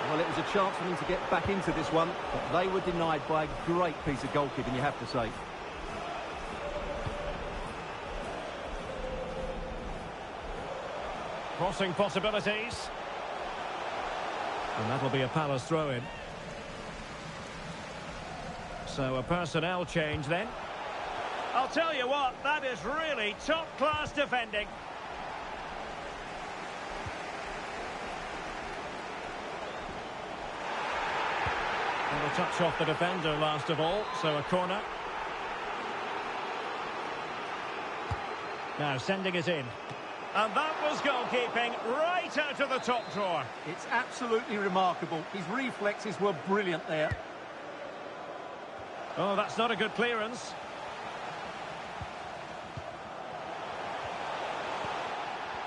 Well, it was a chance for them to get back into this one, but they were denied by a great piece of goalkeeping, you have to say. Crossing possibilities. And that'll be a Palace throw-in. So a personnel change then. I'll tell you what, that is really top-class defending. And a touch off the defender last of all, so a corner. Now sending it in. And that was goalkeeping right out of the top drawer. It's absolutely remarkable. His reflexes were brilliant there. Oh, that's not a good clearance.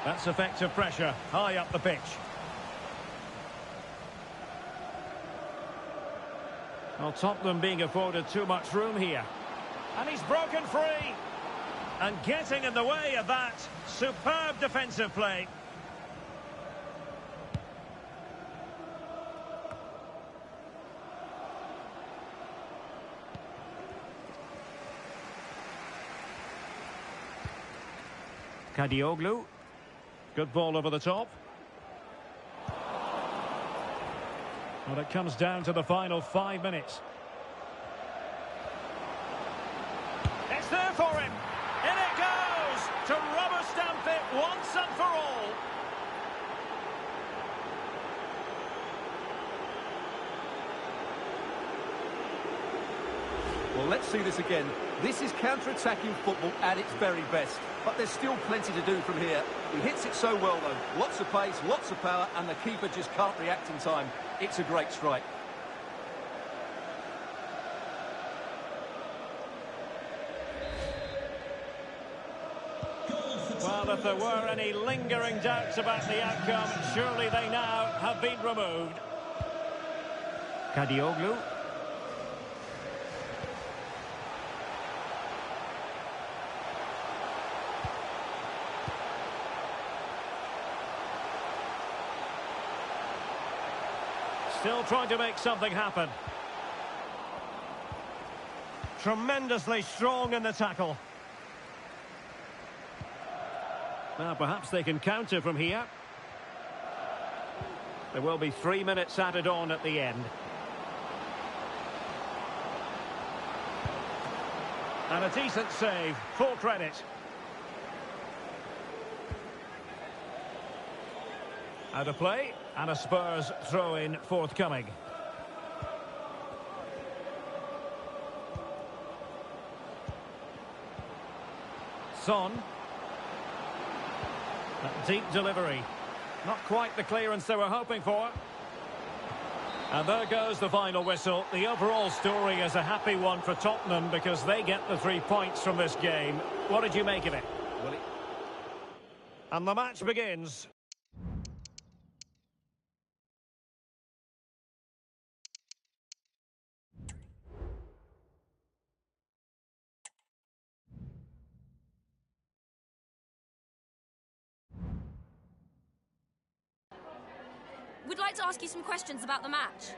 That's effective pressure, high up the pitch. Well, Tottenham being afforded too much room here. And he's broken free. And getting in the way of that superb defensive play. Kadioglu. Good ball over the top. Well, it comes down to the final 5 minutes. It's there for him. In it goes to rubber stamp it once and for all. Well, let's see this again. This is counter-attacking football at its very best. But there's still plenty to do from here. He hits it so well, though. Lots of pace, lots of power, and the keeper just can't react in time. It's a great strike. Well, if there were any lingering doubts about the outcome, surely they now have been removed. Kadioglu. Still trying to make something happen. Tremendously strong in the tackle. Now perhaps they can counter from here. There will be 3 minutes added on at the end. And a decent save, full credit. Out of play, and a Spurs throw-in forthcoming. Son. That deep delivery. Not quite the clearance they were hoping for. And there goes the final whistle. The overall story is a happy one for Tottenham because they get the 3 points from this game. What did you make of it? And the match begins. We'd like to ask you some questions about the match.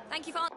Thank you for...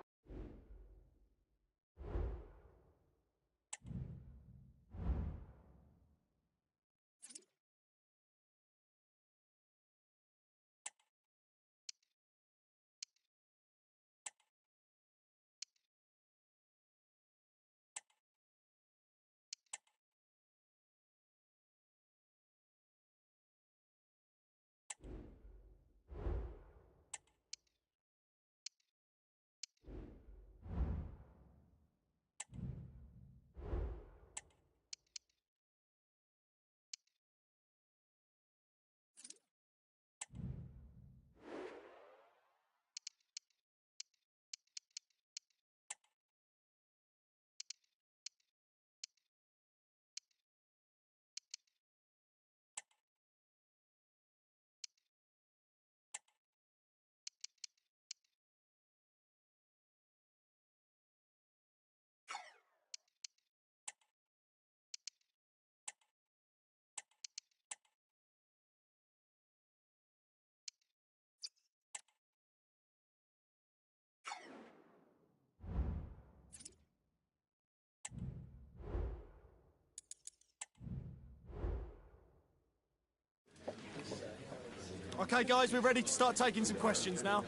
Okay, guys, we're ready to start taking some questions now.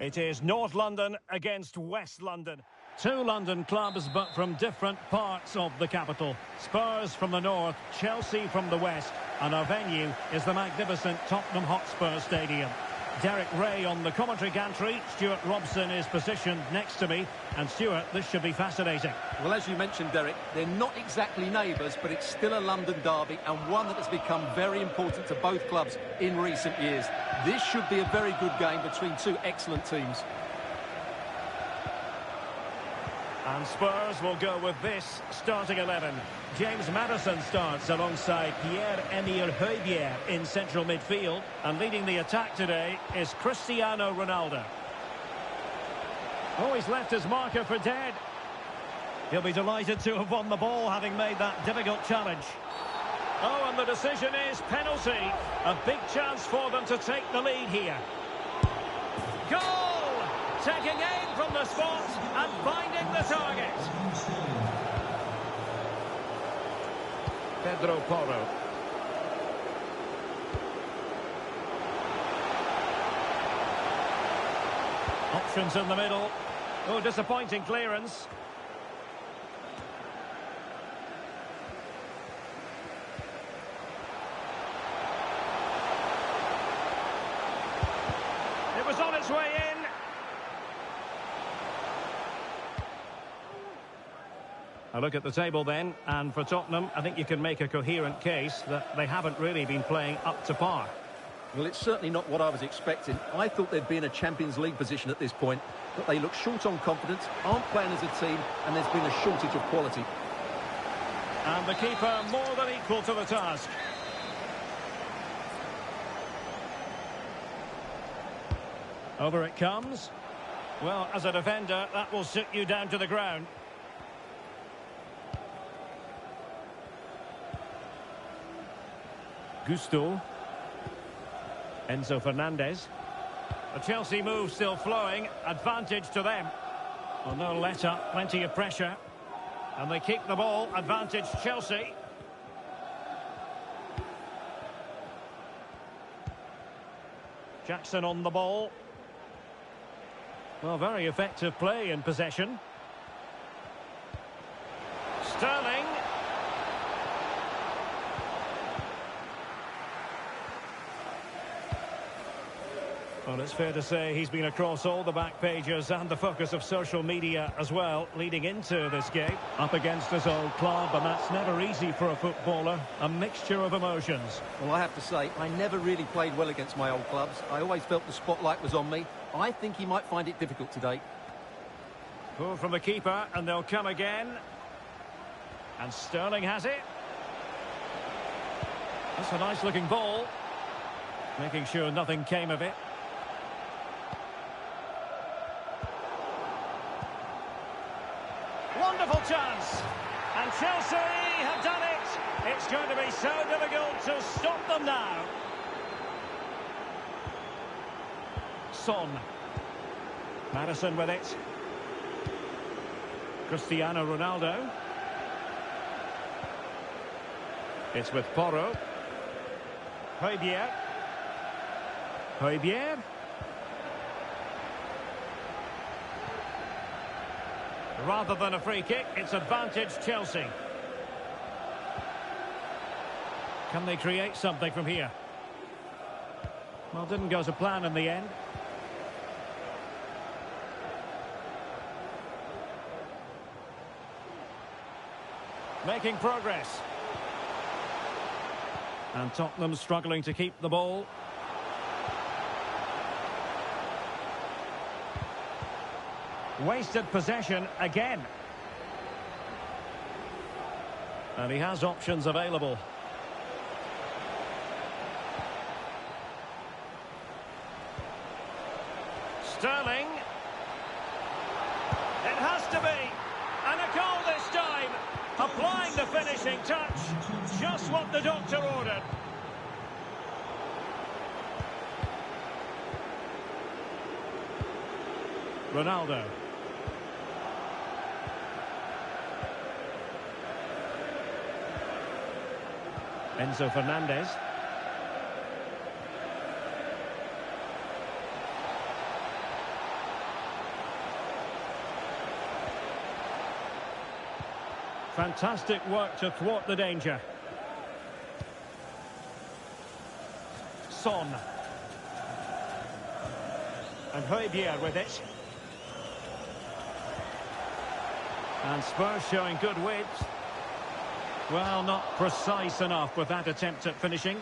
It is North London against West London. Two London clubs, but from different parts of the capital. Spurs from the north, Chelsea from the west, and our venue is the magnificent Tottenham Hotspur Stadium. Derek Ray on the commentary gantry. Stuart Robson is positioned next to me. And Stuart, this should be fascinating. Well, as you mentioned, Derek, they're not exactly neighbours, but it's still a London derby, and one that has become very important to both clubs in recent years. This should be a very good game between two excellent teams. And Spurs will go with this starting 11. James Maddison starts alongside Pierre-Emile Højbjerg in central midfield. And leading the attack today is Cristiano Ronaldo. Oh, he's left his marker for dead. He'll be delighted to have won the ball, having made that difficult challenge. Oh, and the decision is penalty. A big chance for them to take the lead here. Goal! Taking aim from the spot and finding the target. Pedro Porro. Options in the middle. Oh, disappointing clearance. It was on its way in. A look at the table then, and for Tottenham, I think you can make a coherent case that they haven't really been playing up to par. Well, it's certainly not what I was expecting. I thought they'd be in a Champions League position at this point, but they look short on confidence, aren't playing as a team, and there's been a shortage of quality. And the keeper more than equal to the task. Over it comes. Well, as a defender, that will sit you down to the ground. Gusto. Enzo Fernandez. The Chelsea move still flowing. Advantage to them. Well, no let up. Plenty of pressure. And they keep the ball. Advantage Chelsea. Jackson on the ball. Well, very effective play in possession. Sterling. Well, it's fair to say he's been across all the back pages and the focus of social media as well, leading into this game. Up against his old club, and that's never easy for a footballer. A mixture of emotions. Well, I have to say, I never really played well against my old clubs. I always felt the spotlight was on me. I think he might find it difficult today. Pull from the keeper, and they'll come again. And Sterling has it. That's a nice-looking ball. Making sure nothing came of it. Wonderful chance. And Chelsea have done it. It's going to be so difficult to stop them now. Son. Maddison with it. Cristiano Ronaldo. It's with Porro. Højbjerg. Højbjerg. Rather than a free kick, it's advantage Chelsea. Can they create something from here? Well, didn't go to plan in the end. Making progress. And Tottenham struggling to keep the ball. Wasted possession again. And he has options available. Sterling. It has to be. And a goal this time. Applying the finishing touch. Just what the doctor ordered. Ronaldo. Enzo Fernandez. Fantastic work to thwart the danger. Son. And Højbjerg with it. And Spurs showing good width. Well, not precise enough with that attempt at finishing.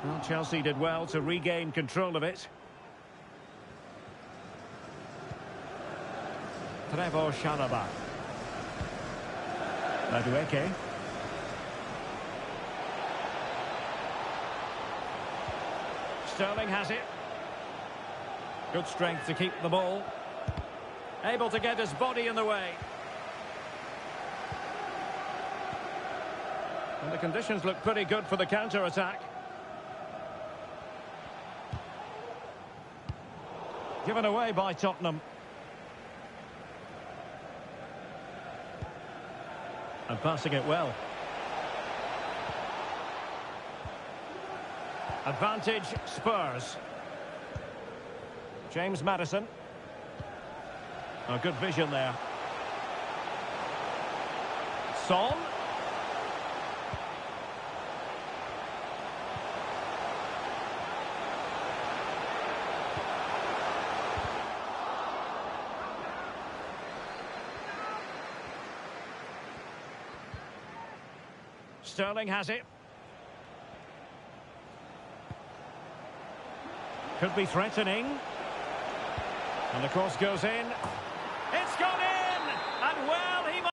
Well, Chelsea did well to regain control of it. Trevoh Chalobah. Madueke. Sterling has it. Good strength to keep the ball. Able to get his body in the way. And the conditions look pretty good for the counter-attack. Given away by Tottenham. And passing it well. Advantage Spurs. James Maddison. Oh, good vision there. Son. Sterling has it. Could be threatening. And the cross goes in. It's gone in! And well, he might...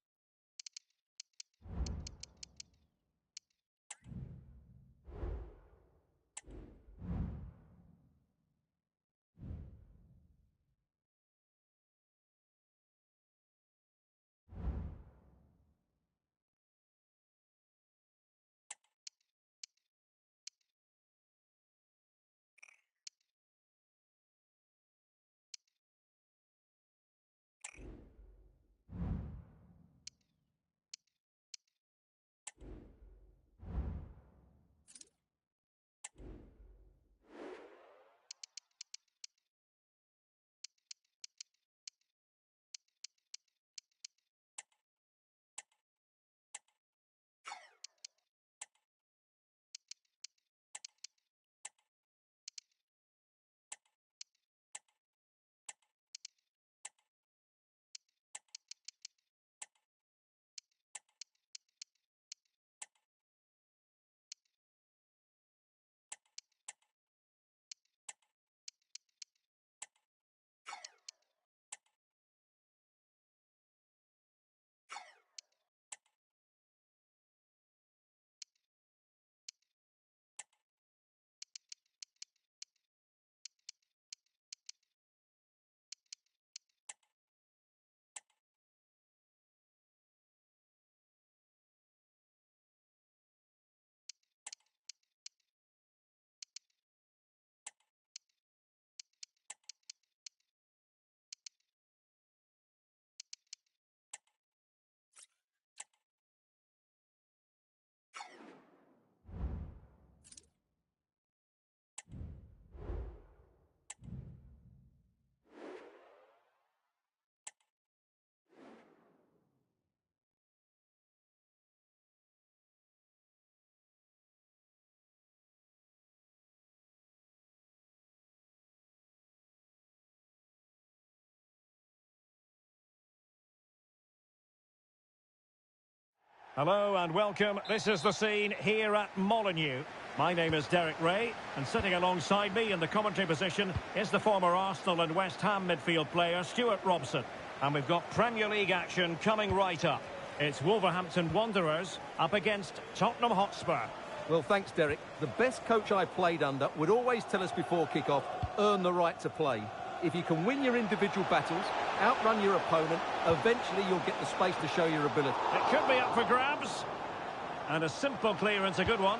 Hello and welcome. This is the scene here at Molineux. My name is Derek Ray, and sitting alongside me in the commentary position is the former Arsenal and West Ham midfield player Stuart Robson. And we've got Premier League action coming right up. It's Wolverhampton Wanderers up against Tottenham Hotspur. Well, thanks, Derek. The best coach I played under would always tell us before kick-off, earn the right to play. If you can win your individual battles, outrun your opponent, eventually you'll get the space to show your ability. It could be up for grabs. And a simple clearance, a good one.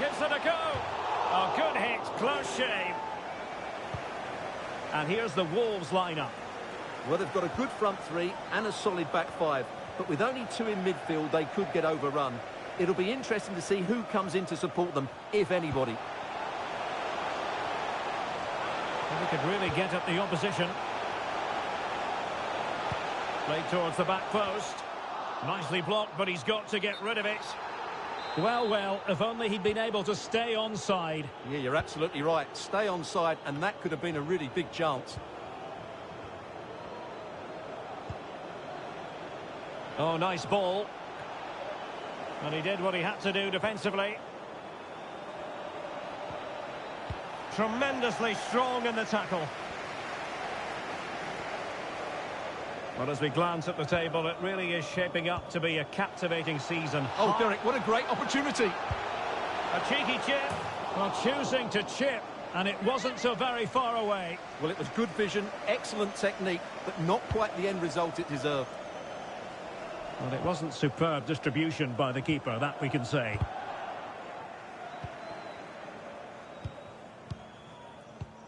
Gives it a go. Oh, good hit, close shave. And here's the Wolves lineup. Well, they've got a good front three and a solid back five. but with only two in midfield, they could get overrun. It'll be interesting to see who comes in to support them, if anybody. Well, he could really get at the opposition. Played towards the back post. Nicely blocked, but he's got to get rid of it. Well, if only he'd been able to stay onside. Yeah, you're absolutely right. Stay onside, and that could have been a really big chance. Oh, nice ball. And he did what he had to do defensively. Tremendously strong in the tackle. Well, as we glance at the table, it really is shaping up to be a captivating season. Oh, Derek, what a great opportunity. A cheeky chip. Well, choosing to chip, and it wasn't so very far away. Well, it was good vision, excellent technique, but not quite the end result it deserved. Well, it wasn't superb distribution by the keeper, that we can say.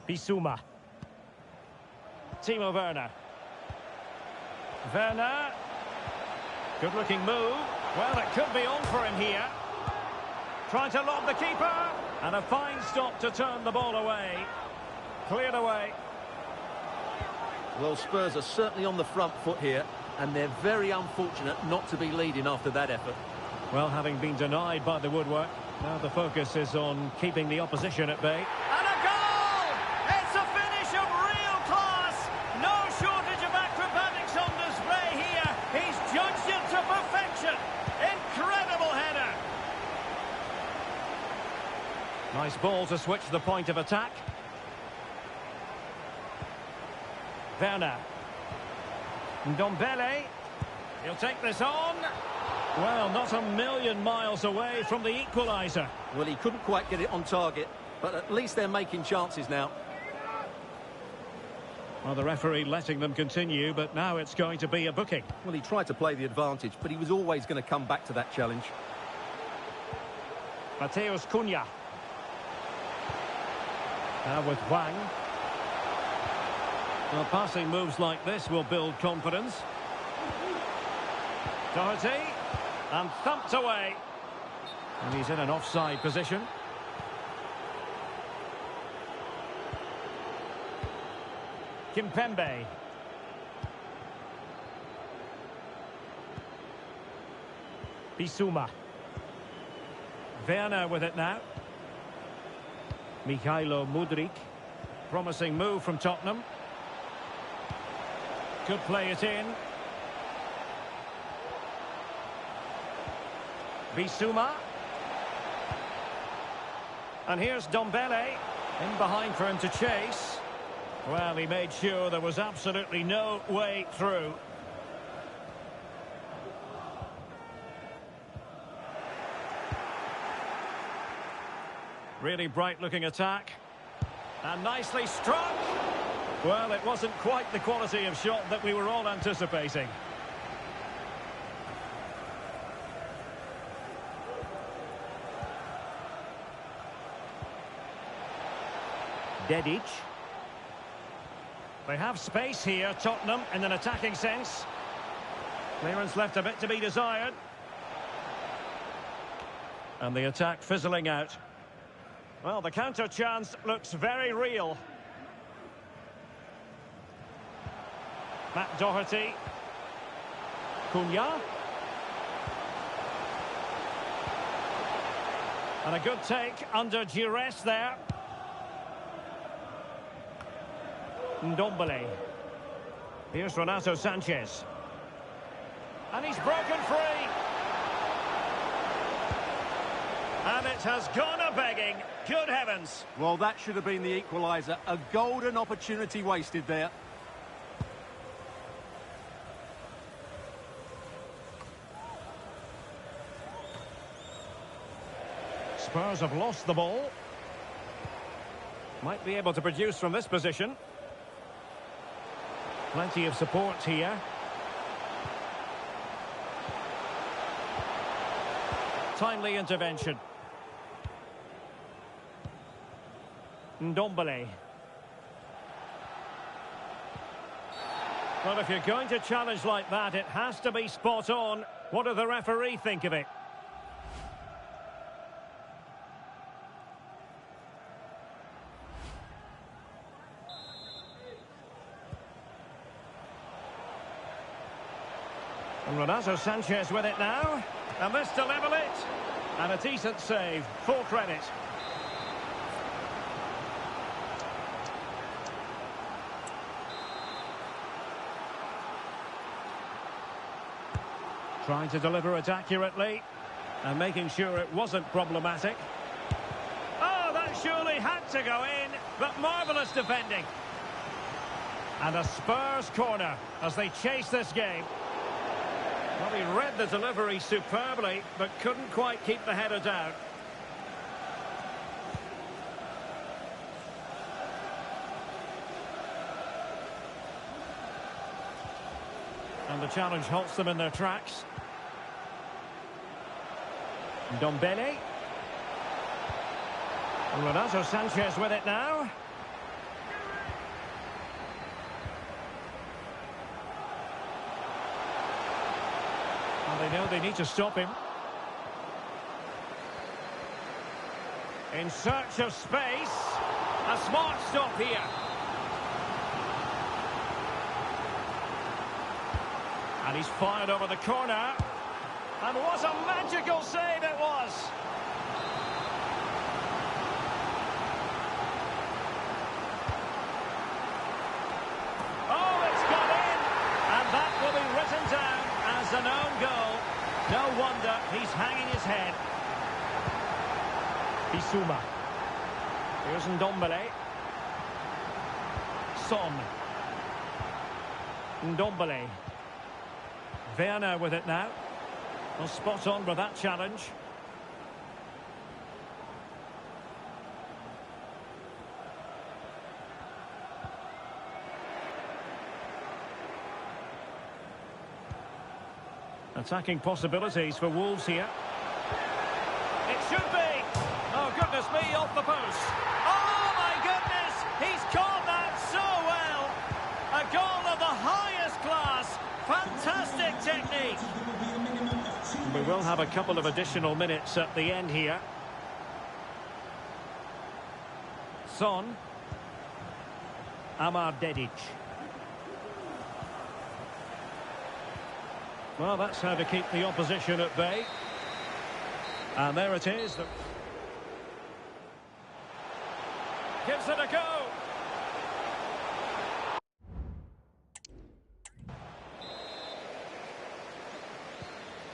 Bissouma. Timo Werner. Werner. Good-looking move. Well, it could be on for him here. Trying to lob the keeper. And a fine stop to turn the ball away. Cleared away. Well, Spurs are certainly on the front foot here, and they're very unfortunate not to be leading after that effort. Well, having been denied by the woodwork, now the focus is on keeping the opposition at bay. And a goal! It's a finish of real class! No shortage of acrobatics on display here. He's judged it to perfection. Incredible header. Nice ball to switch the point of attack. Werner. Ndombele. He'll take this on. Well, not a million miles away from the equaliser. Well, he couldn't quite get it on target, but at least they're making chances now. Well, the referee letting them continue, but now it's going to be a booking. Well, he tried to play the advantage, but he was always going to come back to that challenge. Mateus Cunha. Now with Wang. Well, passing moves like this will build confidence. Doherty. And thumped away. And he's in an offside position. Kimpembe. Bissouma. Werner with it now. Mikhailo Mudryk. Promising move from Tottenham. Could play it in. Bissouma. And here's Ndombele. In behind for him to chase. Well, he made sure there was absolutely no way through. Really bright-looking attack. And nicely struck. Well, it wasn't quite the quality of shot that we were all anticipating. Dedic. They have space here, Tottenham, in an attacking sense. Clearance left a bit to be desired. And the attack fizzling out. Well, the counter chance looks very real. Matt Doherty. Cunha. And a good take under duress there. Ndombele. Here's Renato Sanchez. And he's broken free. And it has gone a-begging. Good heavens. Well, that should have been the equaliser. A golden opportunity wasted there. Spurs have lost the ball. Might be able to produce from this position. Plenty of support here. Timely intervention. Ndombele. Well, if you're going to challenge like that, it has to be spot on. What do the referee think of it? And Renato Sanchez with it now. And this to level it. And a decent save. Full credit. Trying to deliver it accurately. And making sure it wasn't problematic. Oh, that surely had to go in. But marvellous defending. And a Spurs corner as they chase this game. Well, he read the delivery superbly, but couldn't quite keep the header down. And the challenge halts them in their tracks. Ndombele. And Renato Sanchez with it now. They know they need to stop him. In search of space. A smart stop here. And he's fired over the corner. And what a magical save it was. Oh, it's got in. And that will be written down as an own goal. No wonder he's hanging his head. Bissouma. Here's Ndombele. Son. Ndombele. Werner with it now. Well, spot on with that challenge. Attacking possibilities for Wolves here. It should be. Oh, goodness me, off the post. Oh, my goodness. He's caught that so well. A goal of the highest class. Fantastic technique. We will have a couple of additional minutes at the end here. Son. Amar Dedic. Well, that's how to keep the opposition at bay. And there it is. Gives it a go.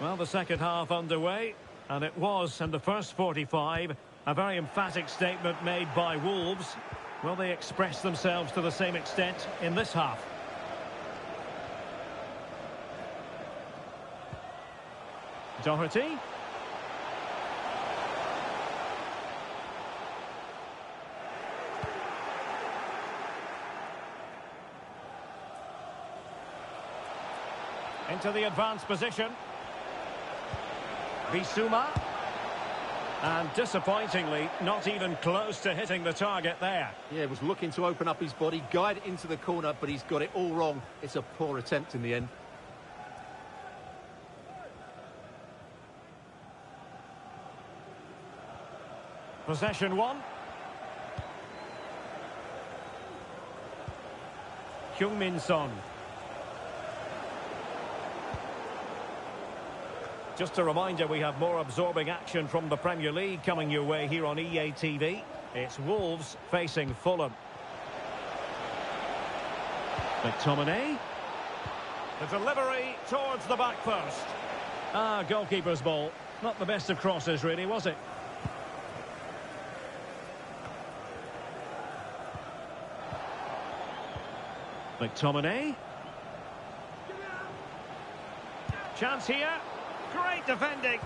Well, the second half underway. And it was, in the first 45, a very emphatic statement made by Wolves. Will they express themselves to the same extent in this half? Doherty. Into the advanced position. Bissouma. And disappointingly, not even close to hitting the target there. Yeah, was looking to open up his body, guide it into the corner, but he's got it all wrong. It's a poor attempt in the end. Possession one. Heung-min Son. Just a reminder, we have more absorbing action from the Premier League coming your way here on EA TV. It's Wolves facing Fulham. McTominay. The delivery towards the back post. Ah, goalkeeper's ball. Not the best of crosses, really, was it? McTominay. Chance here. Great defending.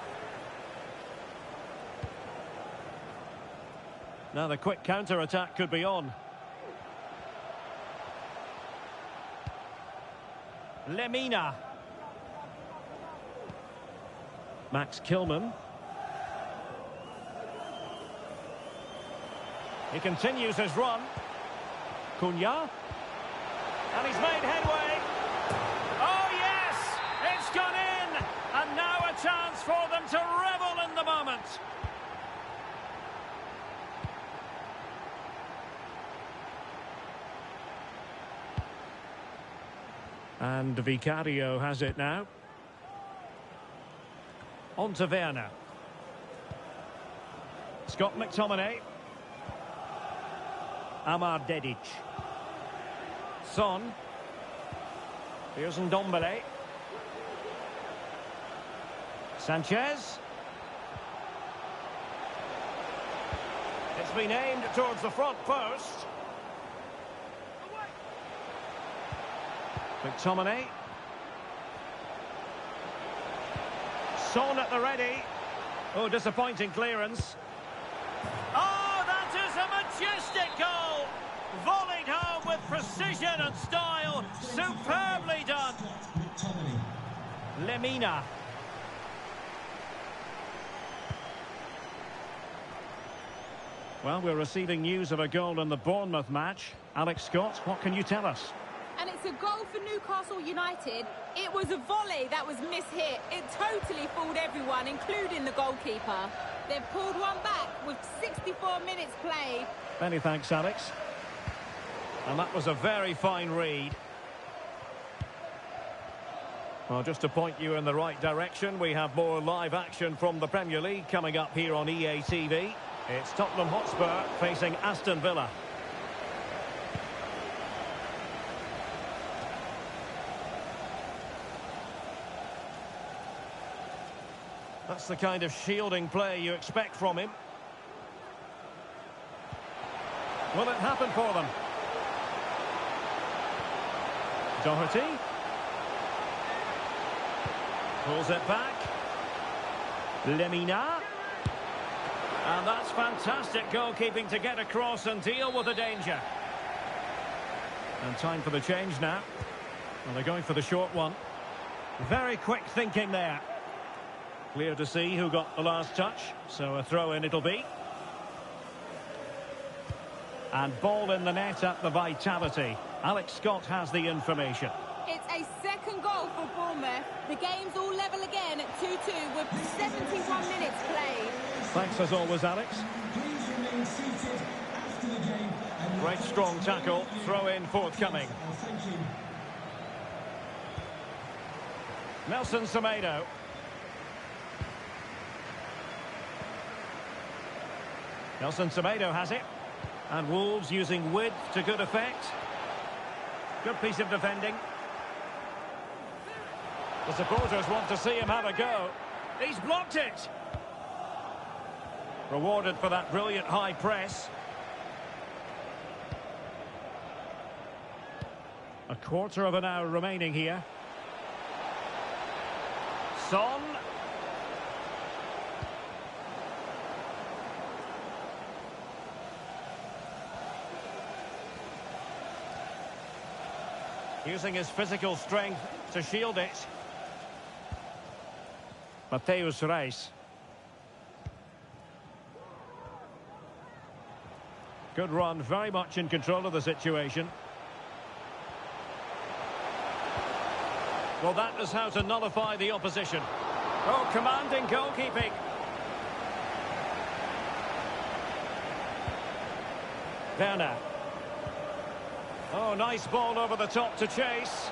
Now the quick counter-attack could be on. Lemina. Max Kilman. He continues his run. Cunha. And he's made headway. And Vicario has it now. On to Werner. Scott McTominay. Amar Dedic. Son. Here's Ndombele. Sanchez. It's been aimed towards the front post. McTominay. Son at the ready. Oh, disappointing clearance. Oh, that is a majestic goal! Volleyed home with precision and style. Superbly done. Lemina. Well, we're receiving news of a goal in the Bournemouth match. Alex Scott, what can you tell us? And it's a goal for Newcastle United. It was a volley that was mishit. It totally fooled everyone, including the goalkeeper. They've pulled one back with 64 minutes played. Many thanks, Alex. And that was a very fine read. Well, just to point you in the right direction, we have more live action from the Premier League coming up here on EA TV. It's Tottenham Hotspur facing Aston Villa. That's the kind of shielding play you expect from him. Will it happen for them? Doherty. Pulls it back. Lemina. And that's fantastic goalkeeping to get across and deal with the danger. And time for the change now. Well, they're going for the short one. Very quick thinking there. Clear to see who got the last touch, so a throw-in it'll be. And ball in the net at the Vitality. Alex Scott has the information. It's a second goal for Bournemouth. The game's all level again at 2-2 with 71 minutes played. Thanks as always, Alex. Please remain seated after the game. Great strong tackle, throw-in forthcoming. Thank you. Nelson Semedo. Nelson Semedo has it. And Wolves using width to good effect. Good piece of defending. The supporters want to see him have a go. He's blocked it. Rewarded for that brilliant high press. A quarter of an hour remaining here. Son. Using his physical strength to shield it. Mateus Reis. Good run, very much in control of the situation. Well, that is how to nullify the opposition. Oh, commanding goalkeeping. Werner. Oh, nice ball over the top to chase.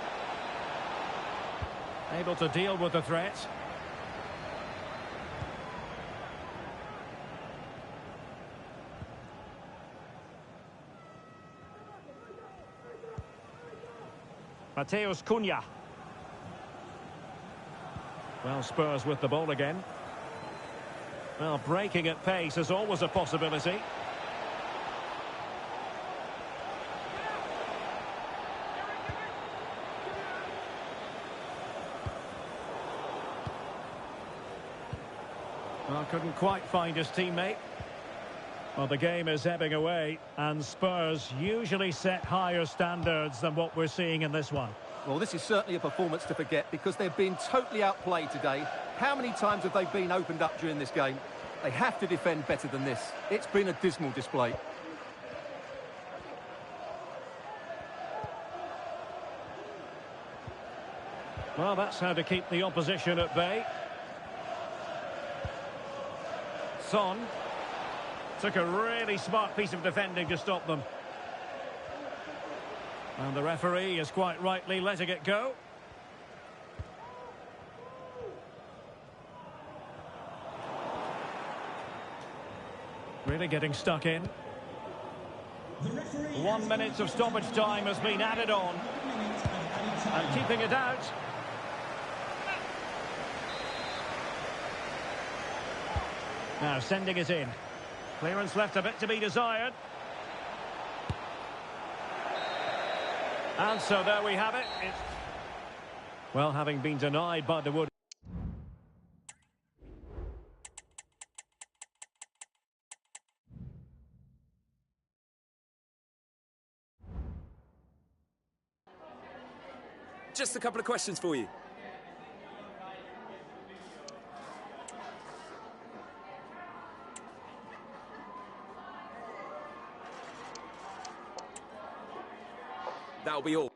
Able to deal with the threat. Mateus Cunha. Well, Spurs with the ball again. Well, breaking at pace is always a possibility. Well, couldn't quite find his teammate. Well, the game is ebbing away, and Spurs usually set higher standards than what we're seeing in this one. Well, this is certainly a performance to forget because they've been totally outplayed today. How many times have they been opened up during this game? They have to defend better than this. It's been a dismal display. Well, that's how to keep the opposition at bay. gets on. Took a really smart piece of defending to stop them. And the referee is quite rightly letting it go. Really getting stuck in. 1 minute of stoppage time has been added on. And keeping it out. Now sending it in. Clearance left a bit to be desired. And so there we have it. Well, having been denied by the wood. Just a couple of questions for you. That'll be all.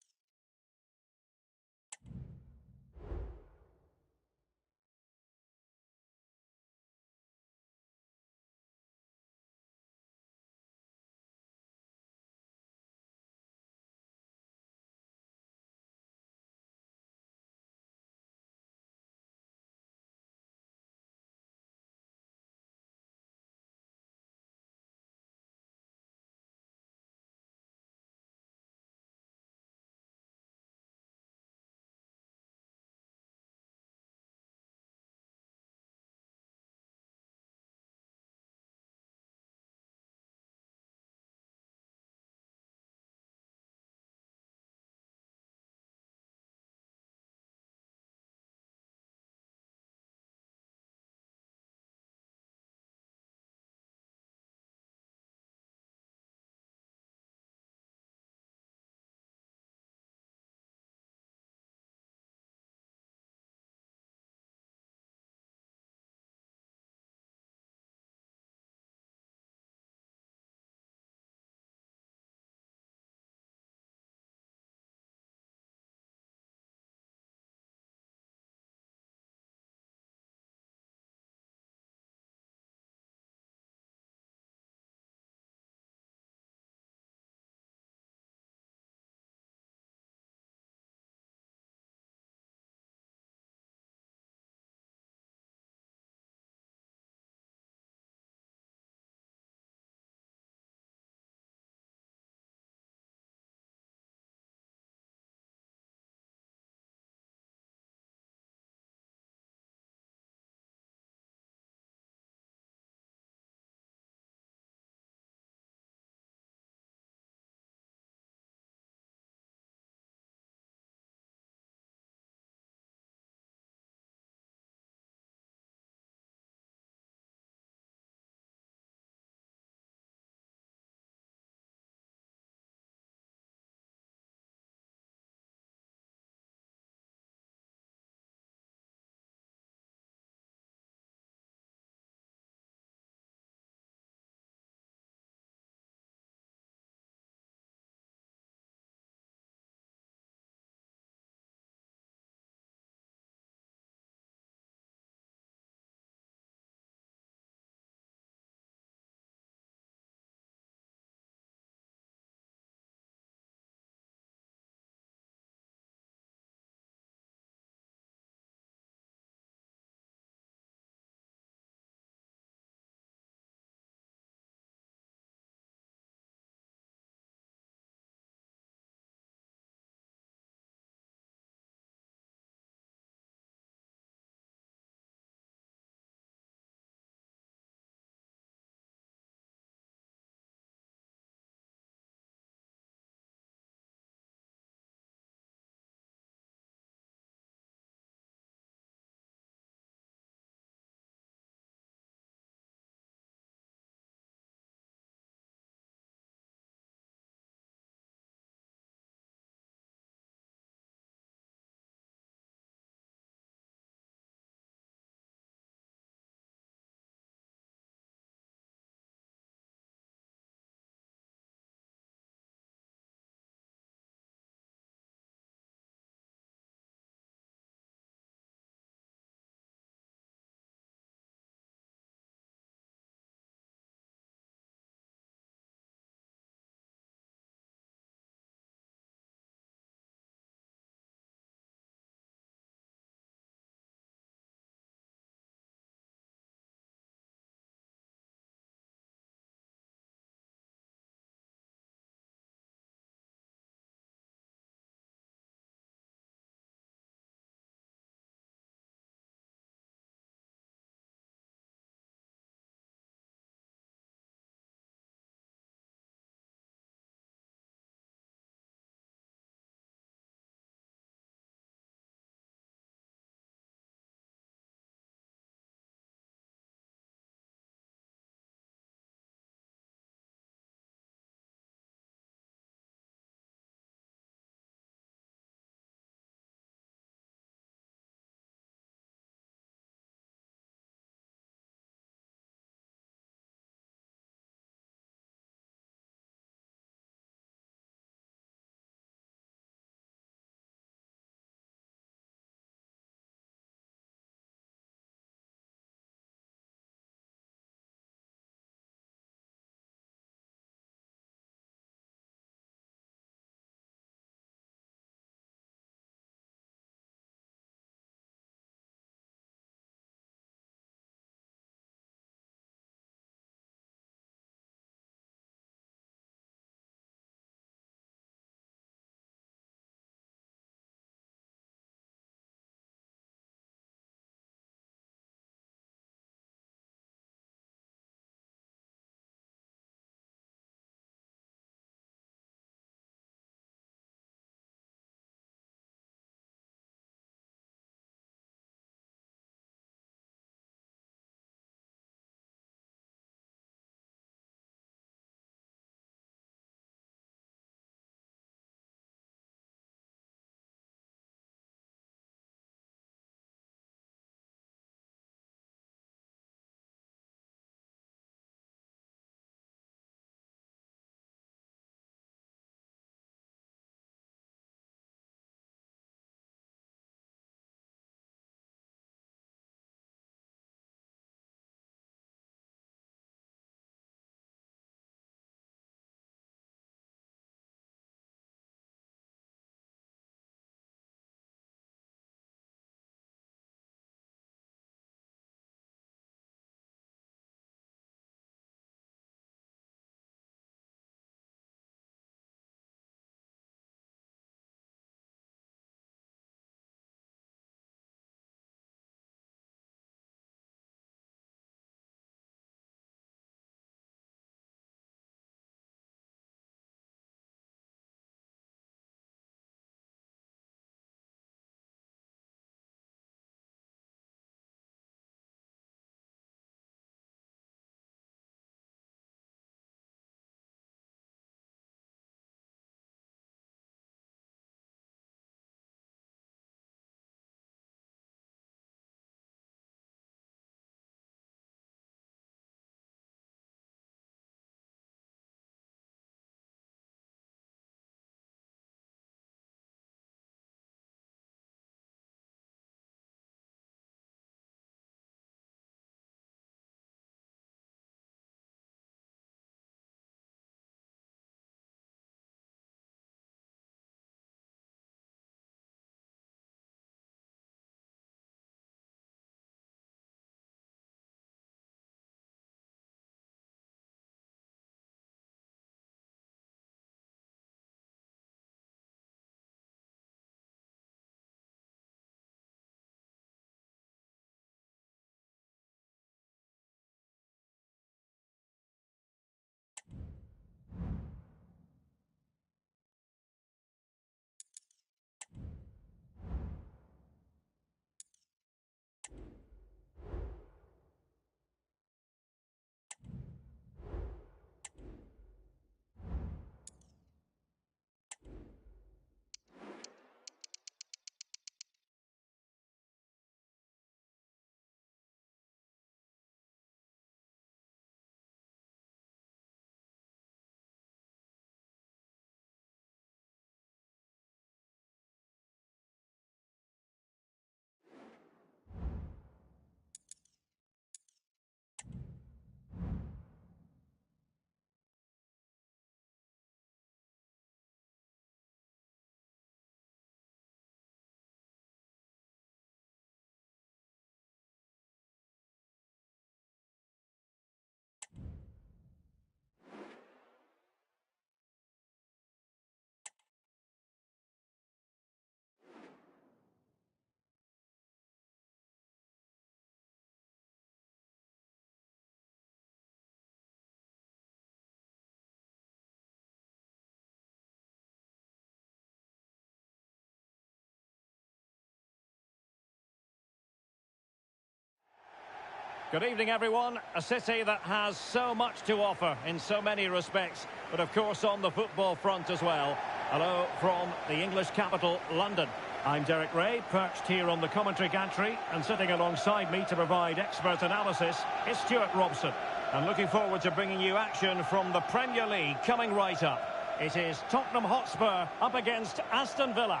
Good evening, everyone. A city that has so much to offer in so many respects, but of course on the football front as well. Hello from the English capital, London. I'm Derek Ray, perched here on the commentary gantry, and sitting alongside me to provide expert analysis is Stuart Robson. And looking forward to bringing you action from the Premier League coming right up. It is Tottenham Hotspur up against Aston Villa.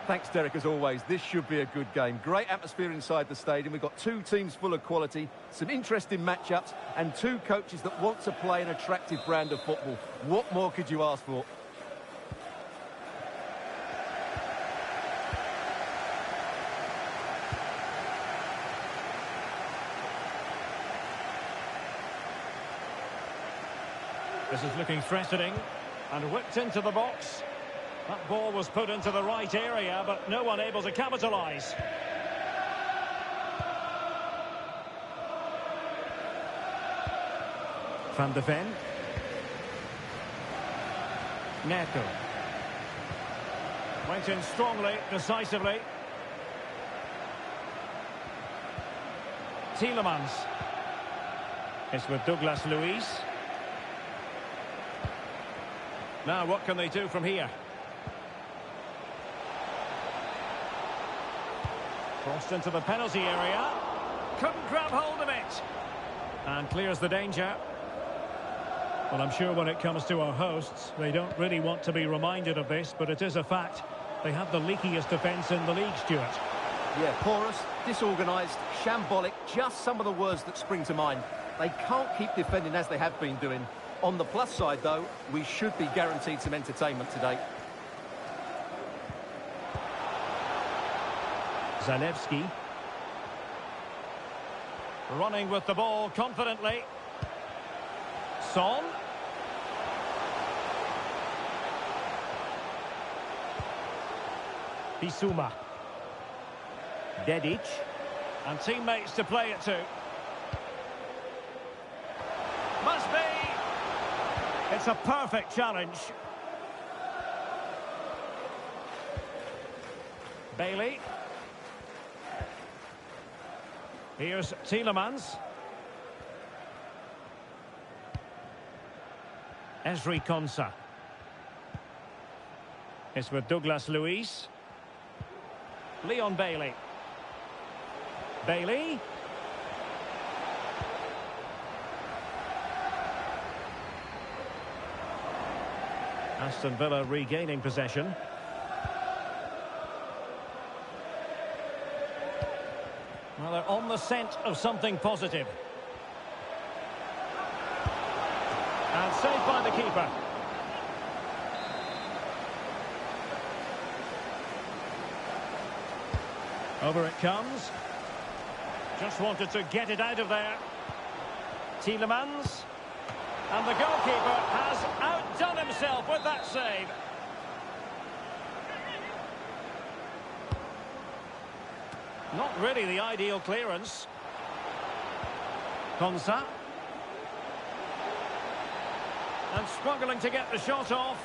Thanks, Derek, as always. This should be a good game. Great atmosphere inside the stadium. We've got two teams full of quality, some interesting matchups, and two coaches that want to play an attractive brand of football. What more could you ask for? This is looking threatening, and whipped into the box. That ball was put into the right area, but no one able to capitalise. Van de Ven. Neto. Went in strongly, decisively. Tielemans. It's with Douglas Luiz. Now, what can they do from here? Crossed into the penalty area. Couldn't grab hold of it. And clears the danger. Well, I'm sure when it comes to our hosts, they don't really want to be reminded of this, but it is a fact. They have the leakiest defence in the league, Stuart. Yeah, porous, disorganised, shambolic, just some of the words that spring to mind. They can't keep defending as they have been doing. On the plus side, though, we should be guaranteed some entertainment today. Zalewski. Running with the ball confidently. Son. Bissouma. Dedic. And teammates to play it to. Must be. It's a perfect challenge. Bailey. Here's Tielemans. Ezri Konsa. It's with Douglas Luiz. Leon Bailey. Bailey. Aston Villa regaining possession. Well, they're on the scent of something positive. And saved by the keeper. Over it comes. Just wanted to get it out of there. Tielemans. And the goalkeeper has outdone himself with that save. Not really the ideal clearance. Konsa. And struggling to get the shot off.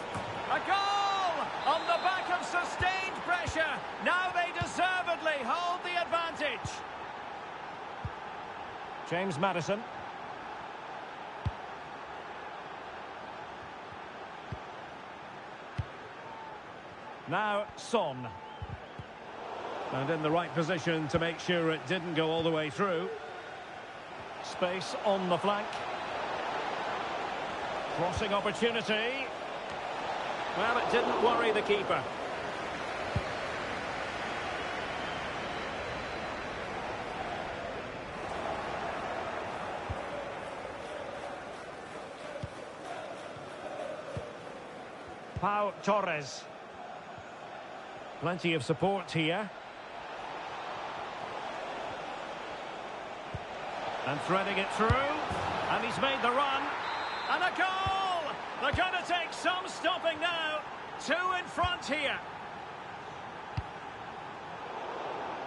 A goal! On the back of sustained pressure. Now they deservedly hold the advantage. James Maddison. Now Son. And in the right position to make sure it didn't go all the way through. Space on the flank. Crossing opportunity. Well, it didn't worry the keeper. Pau Torres. Plenty of support here. And threading it through. And he's made the run. And a goal! They're going to take some stopping now. 2 in front here.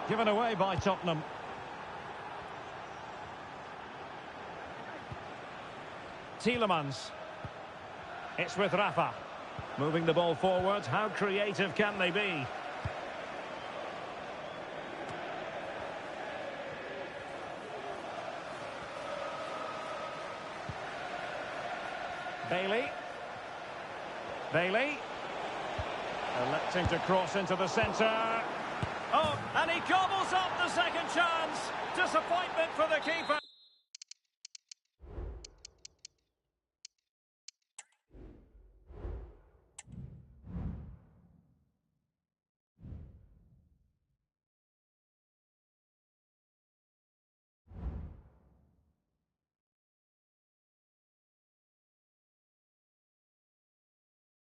Given away by Tottenham. Tielemans. It's with Rafa. Moving the ball forward. How creative can they be? Bailey. Bailey. Electing to cross into the centre. Oh, and he gobbles up the second chance. Disappointment for the